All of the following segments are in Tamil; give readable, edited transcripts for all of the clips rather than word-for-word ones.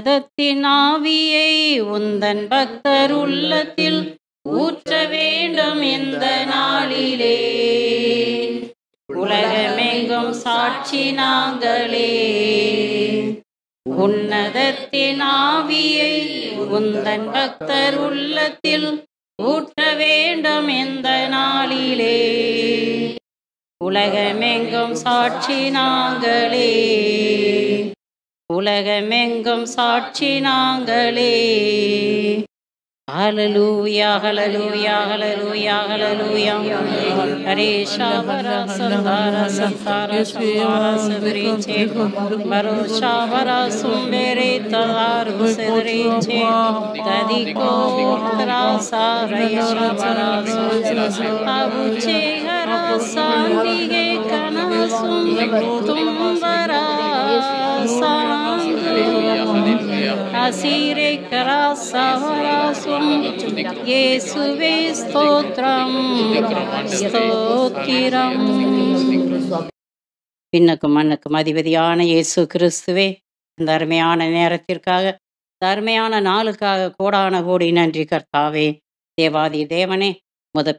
உன்னதத்தின் ஆவியை உந்தன் பக்தர் உள்ளத்தில் ஊற்ற வேண்டும் இந்த நாளிலே. உலகமெங்கும் சாட்சி நாங்களே. உன்னதத்தின் ஆவியை உந்தன் பக்தர் உள்ளத்தில் ஊற்ற வேண்டும் இந்த நாளிலே. உலகமெங்கும் சாட்சி நாங்களே. உலகமெங்கும் சாட்சி நாங்களே. ஹல்லேலூயா ஹல்லேலூயா ஹல்லேலூயா ஹல்லேலூயா. ஹரே ஷாவரா சந்தாரா சந்தாரா சந்தாரா சதரீச்சே பரோஷா வரா சும்பேரே தலாரு சதரீச்சே ததிகோ தராசா ரயஷா வரா அபுச்சே ஹரா சாந்திகே கனசும் தும்பரா அசீரே கராசவராசும் இயேசுவே ஸ்தோத்திரம் ஸ்தோத்திரம். விண்ணுக்கும் மண்ணுக்கும் அதிபதியான இயேசு கிறிஸ்துவே, இந்த அருமையான நேரத்திற்காக, இந்த அருமையான நாளுக்காக கோடான கோடி நன்றி கர்த்தாவே. தேவாதி தேவனே,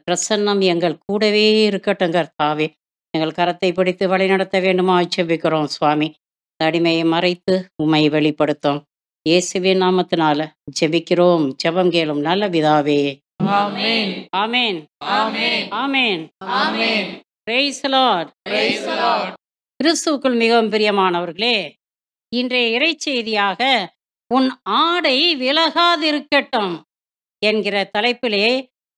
பிரசன்னம் எங்கள் கூடவே இருக்கட்டும் கர்த்தாவே. எங்கள் கரத்தை பிடித்து வழிநடத்த வேண்டுமா ஜெபிக்கிறோம் சுவாமி. அடிமையை மறைத்து உம்மை வெளிப்படுத்தும் இயேசுவின் நாமத்தினால ஜெபிக்கிறோம். ஜெபம் கேளும் நல்ல பிதாவே. ஆமென் ஆமென் ஆமென் ஆமென் ஆமென். Praise the Lord. Praise the Lord. கிறிஸ்துவுக்குள் மிகவும் பிரியமானவர்களே, இன்றைய இறைச்செய்தியாக உன் ஆடை விலகாதிருக்கட்டும் என்கிற தலைப்பிலே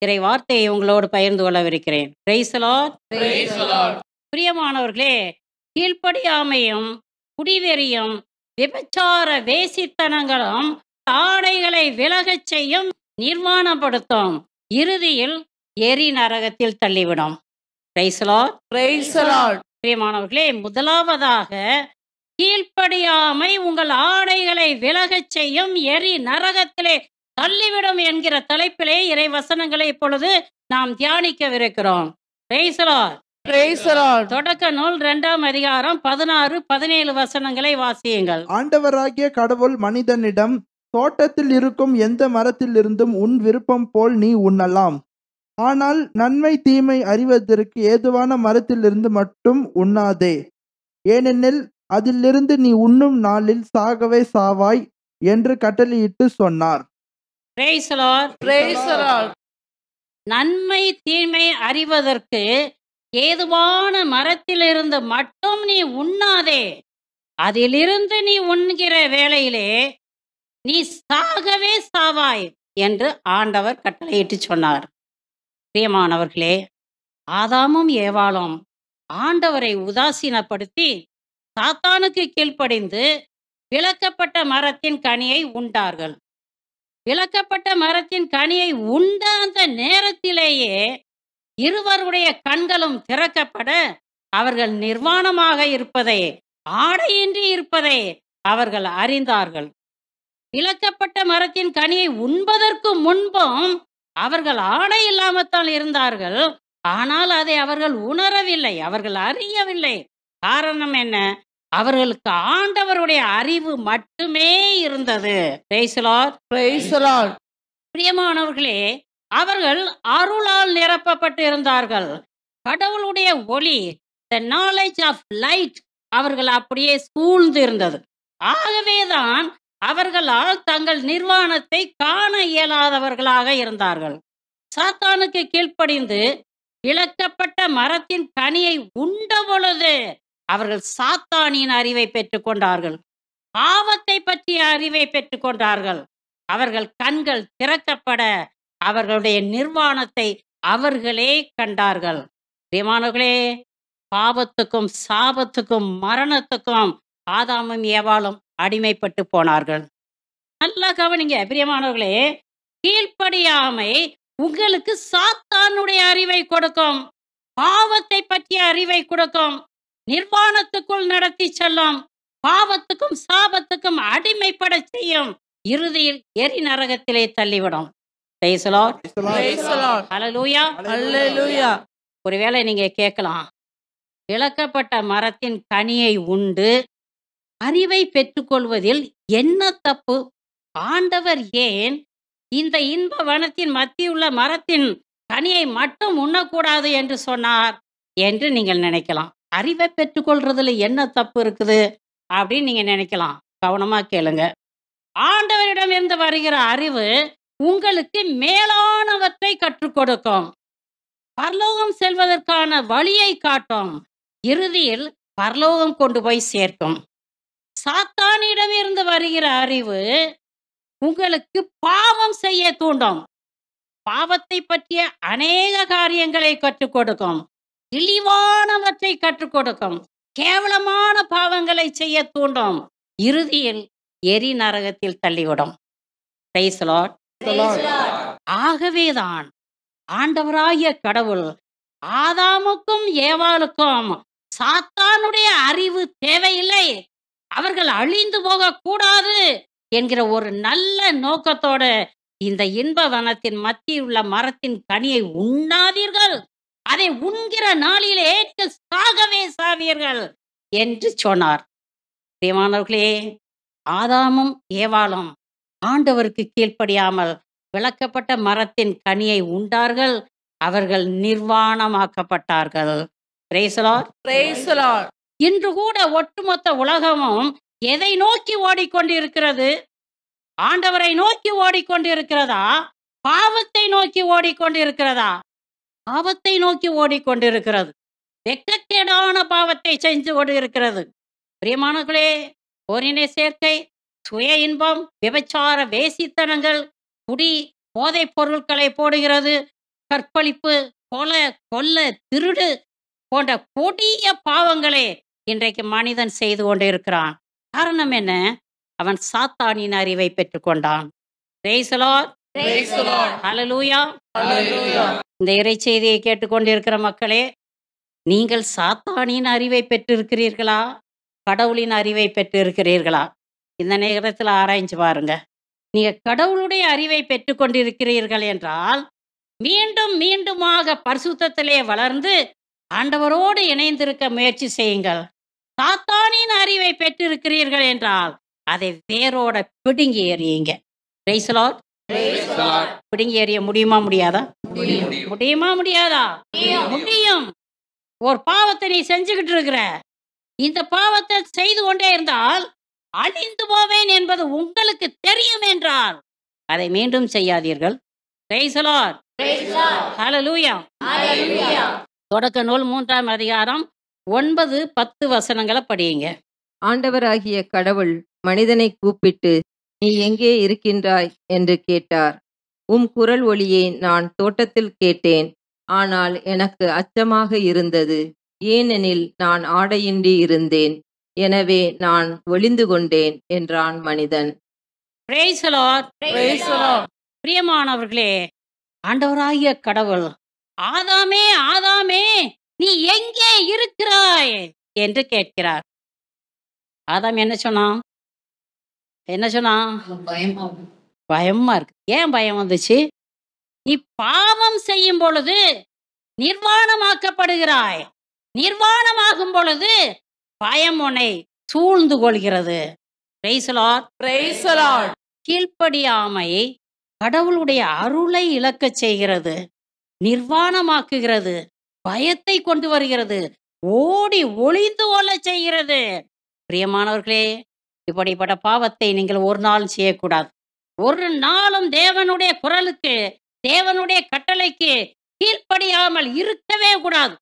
இறை வார்த்தையை உங்களோடு பகிர்ந்து கொள்ளவிருக்கிறேன். Praise the Lord. Praise the Lord. பிரியமானவர்களே, கீழ்ப்படியாமையும் குடிவெறியும் விபச்சார வேசித்தனங்களும் ஆடைகளை விலகச் செய்யும், நிர்வாணப்படுத்தும், இறுதியில் எரி நரகத்தில் தள்ளிவிடும். Praise the Lord. Praise the Lord. பிரியமானவர்களே, முதலாவதாக கீழ்ப்படியாமை உங்கள் ஆடைகளை விலகச் செய்யும், எரி நரகத்திலே தள்ளிவிடும் என்கிற தலைப்பிலே இறை வசனங்களை இப்பொழுது நாம் தியானிக்கவிருக்கிறோம். Praise the Lord. Praise the Lord. தொடக்க நூல் 2ஆம் அதிகாரம் 16, 17 வசனங்களை வாசியுங்கள். ஆண்டவராகிய கடவுள் மனிதனிடம், தோட்டத்தில் இருக்கும் எந்த மரத்திலிருந்தும் உன் விருப்பம் போல் நீ உண்ணலாம், ஆனால் நன்மை தீமை அறிவதற்கு ஏதுவான மரத்திலிருந்து மட்டும் உண்ணாதே, ஏனெனில் அதிலிருந்து நீ உண்ணும் நாளில் சாகவே சாவாய் என்று கட்டளையிட்டு சொன்னார். Price the Lord. Praise the Lord. நன்மை தீமை அறிவதற்கு ஏதுவான மரத்திலிருந்து மட்டும் நீ உண்ணாதே, அதிலிருந்து நீ உண்கிற வேளையிலே நீ சாகவே சாவாய் என்று ஆண்டவர் கட்டளையிட்டு சொன்னார். பிரியமானவர்களே, ஆதாமும் ஏவாளும் ஆண்டவரை உதாசீனப்படுத்தி சாத்தானுக்கு கீழ்ப்படிந்து விலக்கப்பட்ட மரத்தின் கனியை உண்டார்கள். விலக்கப்பட்ட மரத்தின் கனியை உண்ட அந்த நேரத்திலேயே இருவருடைய கண்களும் திறக்கப்பட அவர்கள் நிர்வாணமாக இருப்பதை, ஆடையின்றி இருப்பதை அவர்கள் அறிந்தார்கள். விலக்கப்பட்ட மரத்தின் கனியை உண்பதற்கு முன்பும் அவர்கள் ஆடை இல்லாமத்தான் இருந்தார்கள். ஆனால் அதை அவர்கள் உணரவில்லை, அவர்கள் அறியவில்லை. காரணம் என்ன? அவர்களுக்கு ஆண்டவருடைய அறிவு மட்டுமே இருந்தது. Price the Lord. Praise the Lord. பிரியமானவர்களே, அவர்கள் அருளால் நிரப்பப்பட்டு இருந்தார்கள். கடவுளுடைய ஒளி, the knowledge of light, அவர்கள் அப்படியே சூழ்ந்து இருந்தது. ஆகவேதான் அவர்களால் தங்கள் நிர்வாணத்தை காண இயலாதவர்களாக இருந்தார்கள். சாத்தானுக்கு கீழ்ப்படிந்து விலக்கப்பட்ட மரத்தின் கனியை உண்ட பொழுது அவர்கள் சாத்தானின் அறிவை பெற்றுக்கொண்டார்கள், பாவத்தை பற்றிய அறிவை பெற்றுக்கொண்டார்கள். அவர்கள் கண்கள் திறக்கப்பட அவர்களுடைய நிர்வாணத்தை அவர்களே கண்டார்கள். பிரியமானவர்களே, பாவத்துக்கும் சாபத்துக்கும் மரணத்துக்கும் ஆதாமும் ஏவாளும் அடிமைப்பட்டு போனார்கள். நல்லா கவனிங்க பிரியமானவர்களே, கீழ்ப்படியாமை உங்களுக்கு சாத்தானுடைய அறிவை கொடுக்கும், பாவத்தை பற்றிய அறிவை கொடுக்கும், நிர்வாணத்துக்குள் நடத்தி செல்லும், பாவத்துக்கும் சாபத்துக்கும் அடிமைப்பட செய்யும், இறுதியில் எரி நரகத்திலே தள்ளிவிடும். Praise the Lord. Praise the Lord. Hallelujah. Hallelujah. ஒருவேளை நீங்க கேட்கலாம், விலக்கப்பட்ட மரத்தின் கனியை உண்டு அறிவை பெற்றுக்கொள்வதில் என்ன தப்பு? ஆண்டவர் ஏன் இந்த இன்ப வனத்தின் மத்தியுள்ள மரத்தின் கனியை மட்டும் உண்ணக்கூடாது என்று சொன்னார் என்று நீங்கள் நினைக்கலாம். அறிவை பெற்றுக்கொள்றதுல என்ன தப்பு இருக்குது அப்படின்னு நீங்க நினைக்கலாம். கவனமா கேளுங்க. ஆண்டவரிடமிருந்து வருகிற அறிவு உங்களுக்கு மேலானவற்றை கற்றுக் கொடுக்கும். பரலோகம் செல்வதற்கான வழியை காட்டும். இறுதியில் பரலோகம் கொண்டு போய் சேர்க்கும். சாத்தானிடமிருந்து வருகிற அறிவு உங்களுக்கு பாவம் செய்ய தூண்டும். பாவத்தை பற்றிய அநேக காரியங்களை கற்றுக் கொடுக்கும். இழிவானவற்றை கற்றுக் கொடுக்கும். கேவலமான பாவங்களை செய்ய தூண்டும். இறுதியில் எரி நரகத்தில் தள்ளிவிடும். Praise the Lord. ஆகவேதான் ஆண்டவராகிய கடவுள் ஆதாமுக்கும் ஏவாளுக்கும் சாத்தானுடைய அறிவு தேவையில்லை, அவர்கள் அழிந்து போகக்கூடாது என்கிற ஒரு நல்ல நோக்கத்தோட இந்த இன்ப வனத்தின் மத்தியில் உள்ள மரத்தின் கனியை உண்ணாதீர்கள், அதை உண்கிற நாளிலே நீங்கள் சாகவே சாவீர்கள் என்று சொன்னார். பிரியமானவர்களே, ஆதாமும் ஏவாளும் ஆண்டவருக்கு கீழ்ப்படியாமல் விளக்கப்பட்ட மரத்தின் கனியை உண்டார்கள். அவர்கள் நிர்வாணமாக்கப்பட்டார்கள். Praise the Lord. Praise the Lord. இன்று கூட ஒட்டுமொத்த உலகமும் எதை நோக்கி ஓடிக்கொண்டிருக்கிறது? ஆண்டவரை நோக்கி ஓடிக்கொண்டிருக்கிறதா? பாவத்தை நோக்கி ஓடிக்கொண்டிருக்கிறதா? பாவத்தை நோக்கி ஓடிக்கொண்டிருக்கிறது. வெட்கக்கேடான பாவத்தை செஞ்சு கொண்டிருக்கிறது. பிரியமானவர்களே, ஓரினை சேர்க்கை, சுய இன்பம், விபச்சார வேசித்தனங்கள், குடி, போதைப் பொருட்களை போடுகிறது, கற்பழிப்பு, கொலை, கொல்ல, திருடு போன்ற கொடிய பாவங்களை இன்றைக்கு மனிதன் செய்து கொண்டிருக்கிறான். காரணம் என்ன? அவன் சாத்தானின் அறிவை பெற்றுக்கொண்டான். Praise the Lord. Praise the Lord. Hallelujah. Hallelujah. இந்த இறைச்செய்தியை கேட்டுக்கொண்டிருக்கிற மக்களே, நீங்கள் சாத்தானின் அறிவை பெற்றிருக்கிறீர்களா, கடவுளின் அறிவை பெற்றிருக்கிறீர்களா? இந்த நேரத்தில் ஆராய்ஞ்சு பாருங்க. நீங்க கடவுளுடைய அறிவை பெற்றுக்கொண்டிருக்கிறீர்கள் என்றால் மீண்டும் மீண்டுமாக பரிசுத்தத்திலே வளர்ந்து ஆண்டவரோடு இணைந்திருக்க முயற்சி செய்யுங்கள். சாத்தானின் அறிவை பெற்றிருக்கிறீர்கள் என்றால் அதை வேரோட பிடுங்கி எறியுங்க. Praise the Lord. பிடுங்கி எறிய முடியுமா முடியாதா? முடியுமா முடியாதா? முடியும். ஒரு பாவத்தை நீ செஞ்சுக்கிட்டு இருக்கிற, இந்த பாவத்தை செய்து கொண்டே இருந்தால் அழிந்து போவேன் என்பது உங்களுக்கு தெரியும் என்றால் அதை மீண்டும் செய்யாதீர்கள். Praise the Lord. Hallelujah. தொடக்க நூல் 3ஆம் அதிகாரம் 9-10 வசனங்களை படியுங்க. ஆண்டவராகிய கடவுள் மனிதனை கூப்பிட்டு, நீ எங்கே இருக்கின்றாய் என்று கேட்டார். உம் குரல் ஒலியை நான் தோட்டத்தில் கேட்டேன், ஆனால் எனக்கு அச்சமாக இருந்தது, ஏனெனில் நான் ஆடையின்றி இருந்தேன், எனவே நான் ஒளிந்து கொண்டேன் என்றான் மனிதன். Praise the Lord. Praise the Lord. பிரியமானவர்களே, ஆண்டவராகிய கடவுள் ஆதாமே ஆதாமே நீ எங்கே இருக்கிறாய் என்று கேட்கிறார். ஆதாம் என்ன சொன்னான்? என்ன சொன்னான்? பயமா இருக்கு. ஏன் பயம் வந்துச்சு? நீ பாவம் செய்யும் பொழுது நிர்வாணமாக்கப்படுகிறாய். நிர்வாணமாகும் பொழுது பயம் உன்னை சூழ்ந்து கொள்கிறது. Praise the Lord. Praise the Lord. கீழ்ப்படியாமை கடவுளுடைய அருளை இழக்கச் செய்கிறது, நிர்வாணமாக்குகிறது, பயத்தை கொண்டு வருகிறது, ஓடி ஒளிந்து கொள்ள செய்கிறது. பிரியமானவர்களே, இப்படிப்பட்ட பாவத்தை நீங்கள் ஒரு நாளும் செய்யக்கூடாது. ஒரு நாளும் தேவனுடைய குரலுக்கு, தேவனுடைய கட்டளைக்கு கீழ்ப்படியாமல் இருக்கவே கூடாது.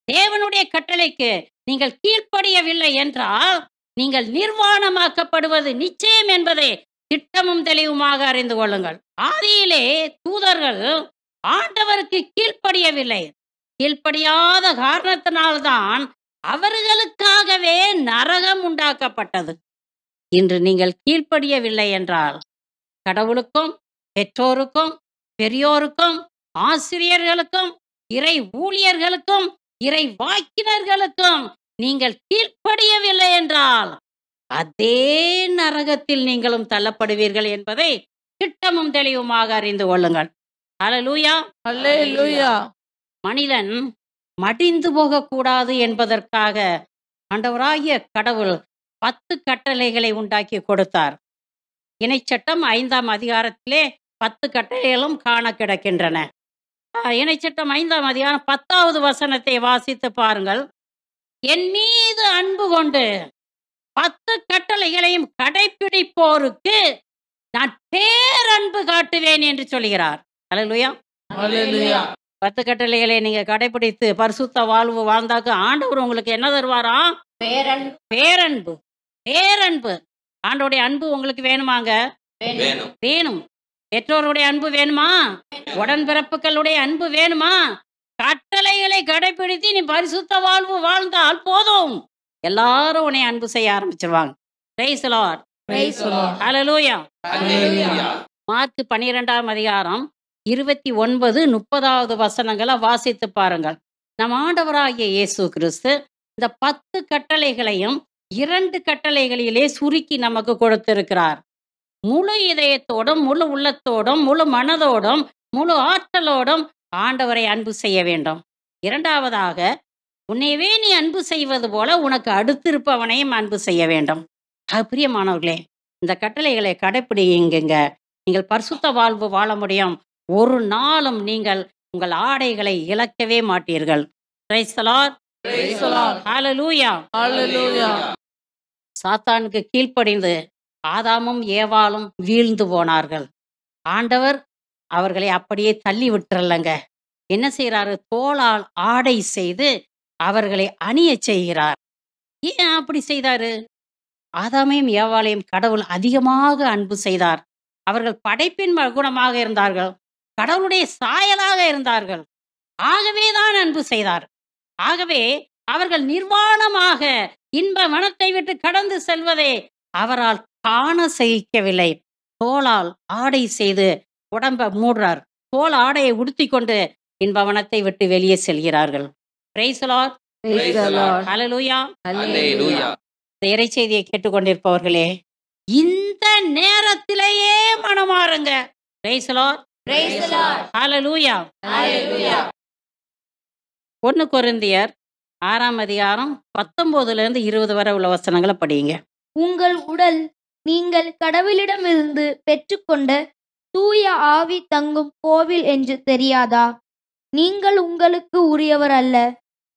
தேவனுடைய கட்டளைக்கு நீங்கள் கீழ்ப்படியவில்லை என்றால் நீங்கள் நிர்வாணமாக்கப்படுவது நிச்சயம் என்பதை திட்டமும் தெளிவுமாக அறிந்து கொள்ளுங்கள். ஆதியிலே தூதர்கள் ஆண்டவருக்கு கீழ்ப்படியவில்லை. கீழ்ப்படியாத காரணத்தினால்தான் அவர்களுக்காகவே நரகம் உண்டாக்கப்பட்டது. இன்று நீங்கள் கீழ்ப்படியவில்லை என்றால் கடவுளுக்கும், பெற்றோருக்கும், பெரியோருக்கும், ஆசிரியர்களுக்கும், இறை ஊழியர்களுக்கும், இறை வாக்கினர்களுக்கும் நீங்கள் கீழ்ப்படியவில்லை என்றால் அதே நரகத்தில் நீங்களும் தள்ளப்படுவீர்கள் என்பதை திட்டமும் தெளிவுமாக அறிந்து கொள்ளுங்கள். ஹல்லேலூயா. Hallelujah. மனிதன் மடிந்து போகக்கூடாது என்பதற்காக ஆண்டவராகிய கடவுள் 10 கட்டளைகளை உண்டாக்கி கொடுத்தார். இணைச்சட்டம் 5ஆம் அதிகாரத்திலே 10 கட்டளைகளும் காண கிடக்கின்றன. இணைச்சட்டம் 5ஆம் அதிகாரம் 10வது வசனத்தை வாசித்து பாருங்கள். என் மீது அன்பு கொண்டு 10 கட்டளைகளையும் கடைப்பிடிப்போருக்கு நான் பேரன்பு காட்டுவேன் என்று சொல்கிறார். அல்லேலூயா. ஹalleluya 10 கட்டளைகளை நீங்க கடைப்பிடித்து பரிசுத்த வாழ்வு வாழ்ந்தாக்க ஆண்டவர் உங்களுக்கு என்ன தருவாராம்? பேரன்பு. பேரன்பு. ஆண்டவருடைய அன்பு உங்களுக்கு வேணுமாங்க? வேணும். பெற்றோருடைய அன்பு வேணுமா? உடன்பிறப்புகளுடைய அன்பு வேணுமா? கட்டளைகளை கடைபிடித்து நீ பரிசுத்த வாழ்வு வாழ்ந்தால் போதும், எல்லாரும் உன்னை அன்பு செய்ய ஆரம்பிச்சிருவாங்க. Price the Lord. praise the lord ஹalleluya. hallelujah மார்க் 12ஆம் அதிகாரம் 29, 30வது வசனங்களை வாசித்து பாருங்கள். நம் ஆண்டவராகிய இயேசு கிறிஸ்து இந்த 10 கட்டளைகளையும் 2 கட்டளைகளிலே சுருக்கி நமக்கு கொடுத்திருக்கிறார். முழு இதயத்தோடும், முழு உள்ளத்தோடும், முழு மனதோடும், முழு ஆற்றலோடும் ஆண்டவரை அன்பு செய்ய வேண்டும். 2வதாக, உன்னையவே நீ அன்பு செய்வது போல உனக்கு அடுத்திருப்பவனையும் அன்பு செய்ய வேண்டும். பிரியமானவர்களே, இந்த கட்டளைகளை கடைப்பிடிங்க. நீங்கள் பரிசுத்த வாழ்வு வாழ முடியும். ஒரு நாளும் நீங்கள் உங்கள் ஆடைகளை இழக்கவே மாட்டீர்கள். Price the Lord. praise the lord ஹalleluya. hallelujah சாத்தானுக்கு கீழ்ப்படிந்து ஆதாமும் ஏவாளும் வீழ்ந்து போனார்கள். ஆண்டவர் அவர்களை அப்படியே தள்ளி விட்டுறலங்க. என்ன செய்யறாரு? தோளால் ஆடை செய்து அவர்களை அணிய செய்கிறார். ஏன் அப்படி செய்தாரு? ஆதாமையும் ஏவாளையும் கடவுள் அதிகமாக அன்பு செய்தார். அவர்கள் படைப்பின் குணமாக இருந்தார்கள், கடவுளுடைய சாயலாக இருந்தார்கள். ஆகவே தான் அன்பு செய்தார். ஆகவே அவர்கள் நிர்வாணமாக இன்ப வனத்தை விட்டு கடந்து செல்வதை அவரால் காண சகிக்கவில்லை. தோளால் ஆடை செய்து உடம்ப மூடுறார். தோல் ஆடையை உடுத்தி கொண்டு இன்பவனத்தை விட்டு வெளியே செல்கிறார்கள். Praise the Lord. Praise the Lord. ஹalleluya. Hallelujah. இந்த இறைச்செய்தியை கேட்டுக்கொண்டிருப்பவர்களே, இந்த நேரத்திலேயே மனமாறுங்க. Praise the Lord. ஹalleluya. hallelujah 1 கொரிந்தியர் 6ஆம் அதிகாரம் 19லிருந்து 20 வரை உள்ள வசனங்களை படியுங்க. உங்கள் உடல் நீங்கள் கடவுளிடமிருந்து பெற்றுக்கொண்ட தூய ஆவி தங்கும் கோவில் என்று தெரியாதா? நீங்கள் உங்களுக்கு உரியவர் அல்ல,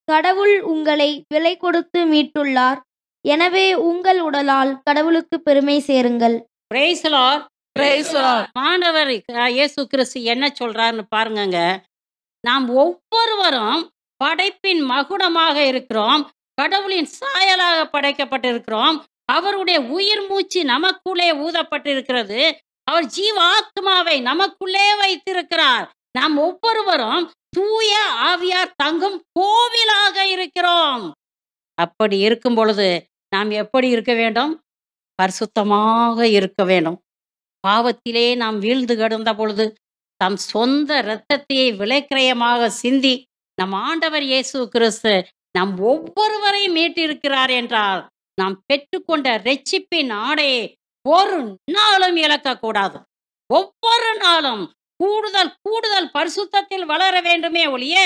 கடவுள் உங்களை விலை கொடுத்து மீட்டுள்ளார். எனவே உங்கள் உடலால் கடவுளுக்கு பெருமை சேருங்கள். Price the Lord. praise the lord ஆண்டவர் இயேசு கிறிஸ்து என்ன சொல்றாருன்னு பாருங்கங்க. நாம் ஒவ்வொருவரும் படைப்பின் மகுடமாக இருக்கிறோம், கடவுளின் சாயலாக படைக்கப்பட்டிருக்கிறோம். அவருடைய உயிர் மூச்சு நமக்குள்ளே ஊதப்பட்டிருக்கிறது. அவர் ஜீவ ஆத்மாவை நமக்குள்ளே வைத்திருக்கிறார். நாம் ஒவ்வொருவரும் தூய ஆவியார் தங்கும் கோவிலாக இருக்கிறோம். அப்படி இருக்கும் பொழுது நாம் எப்படி இருக்க வேண்டும்? பரிசுத்தமாக இருக்க வேண்டும். பாவத்திலே நாம் வீழ்ந்து கிடந்த பொழுது தம் சொந்த இரத்தத்தையே விலைக்கிரயமாக சிந்தி நம் ஆண்டவர் இயேசு கிறிஸ்து நம் ஒவ்வொருவரையும் மீட்டிருக்கிறார் என்றால், நாம் பெற்றுக்கொண்ட இரட்சிப்பின் ஆடையை ஒரு நாளும் இழக்கக்கூடாது. ஒவ்வொரு நாளும் கூடுதல் கூடுதல் பரிசுத்தத்தில் வளர வேண்டுமே ஒழிய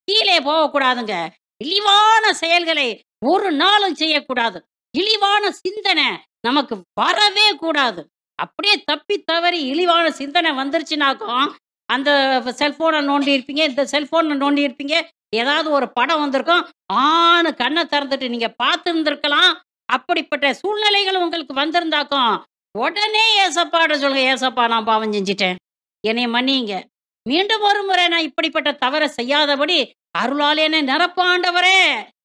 கீழே போகக்கூடாதுங்க. இழிவான செயல்களை ஒரு நாளும் செய்யக்கூடாது. இழிவான சிந்தனை நமக்கு வரவே கூடாது. அப்படியே தப்பி தவறி இழிவான சிந்தனை வந்துருச்சுனாக்கும், அந்த செல்போனை நோண்டி இருப்பீங்க, இந்த செல்போனை நோண்டி இருப்பீங்க, ஏதாவது ஒரு படம் வந்திருக்கும், ஆணு கண்ணை திறந்துட்டு நீங்க பார்த்து இருந்திருக்கலாம். அப்படிப்பட்ட சூழ்நிலைகள் உங்களுக்கு வந்திருந்தாக்கும், உடனே ஏசப்பாட சொல்லுங்க, ஏசப்பா நான் பாவம் செஞ்சிட்டேன், என்னை மன்னிங்க, மீண்டும் ஒரு முறை நான் இப்படிப்பட்ட தவறை செய்யாதபடி அருளால் என்னை நிரப்ப ஆண்டவரே,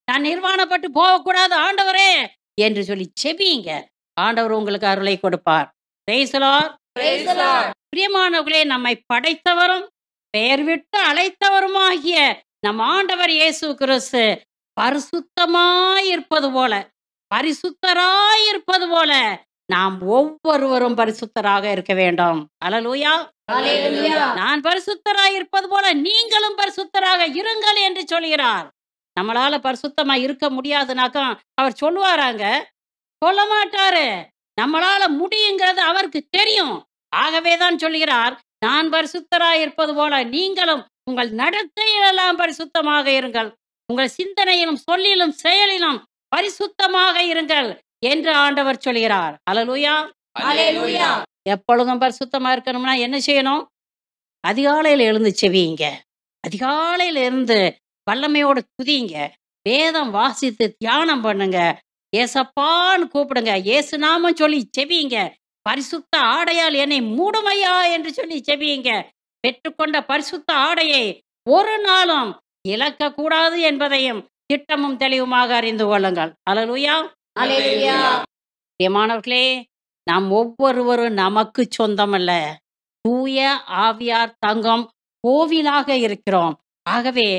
நான் நிர்வாணப்பட்டு போகக்கூடாது ஆண்டவரே என்று சொல்லி செபியுங்க. ஆண்டவர் உங்களுக்கு அருளை கொடுப்பார். Praise the Lord. praise the lord பிரியமானவர்களே, நம்மை படைத்தவரும் பெயர் விட்டு அழைத்தவருமாகிய நம் ஆண்டவர் இயேசு கிறிஸ்து பரிசுத்தமாயிருப்பது போல, பரிசுத்தராயிருப்பது போல நாம் ஒவ்வொருவரும் பரிசுத்தராக இருக்க வேண்டும். அல்லேலூயா. Hallelujah. நான் பரிசுத்தராய் இருப்பது போல நீங்களும் பரிசுத்தராக இருங்கள் என்று சொல்கிறார். நம்மளால பரிசுத்தமா இருக்க முடியாதுனாக்கா அவர் சொல்லுவாராங்க? சொல்ல மாட்டாரு. நம்மளால முடியுங்கிறது அவருக்கு தெரியும். ஆகவே தான் சொல்கிறார், நான் பரிசுத்தராய் இருப்பது போல நீங்களும் உங்கள் நடத்தையிலெல்லாம் பரிசுத்தமாக இருங்கள், உங்கள் சிந்தனையிலும் சொல்லிலும் செயலிலும் பரிசுத்தமாக இருங்கள். என்று ஆண்டவர் சொல்கிறார். அல்லேலூயா. அல்லேலூயா. எப்பொழுதும் பரிசுத்தமா இருக்கணும்னா என்ன செய்யணும்? அதிகாலையில எழுந்து செவியுங்க. அதிகாலையில இருந்து வல்லமையோட துதிங்க. வேதம் வாசித்து தியானம் பண்ணுங்க. ஏசப்பான்னு கூப்பிடுங்க. இயேசு நாமம் சொல்லி செவியுங்க. பரிசுத்த ஆடையால் என்னை மூடுமையா என்று சொல்லி செவியுங்க. பெற்றுக்கொண்ட பரிசுத்த ஆடையை ஒரு நாளும் இழக்க கூடாது என்பதையும் திட்டமும் தெளிவுமாக அறிந்து கொள்ளுங்கள். அல்லேலூயா. அல்லேலூயா. பிரியமானவர்களே, நாம் ஒவ்வொருவரும் நமக்கு சொந்தமல்ல, தூய ஆவியார் தங்கும் கோவிலாக இருக்கிறோம். ஆகவே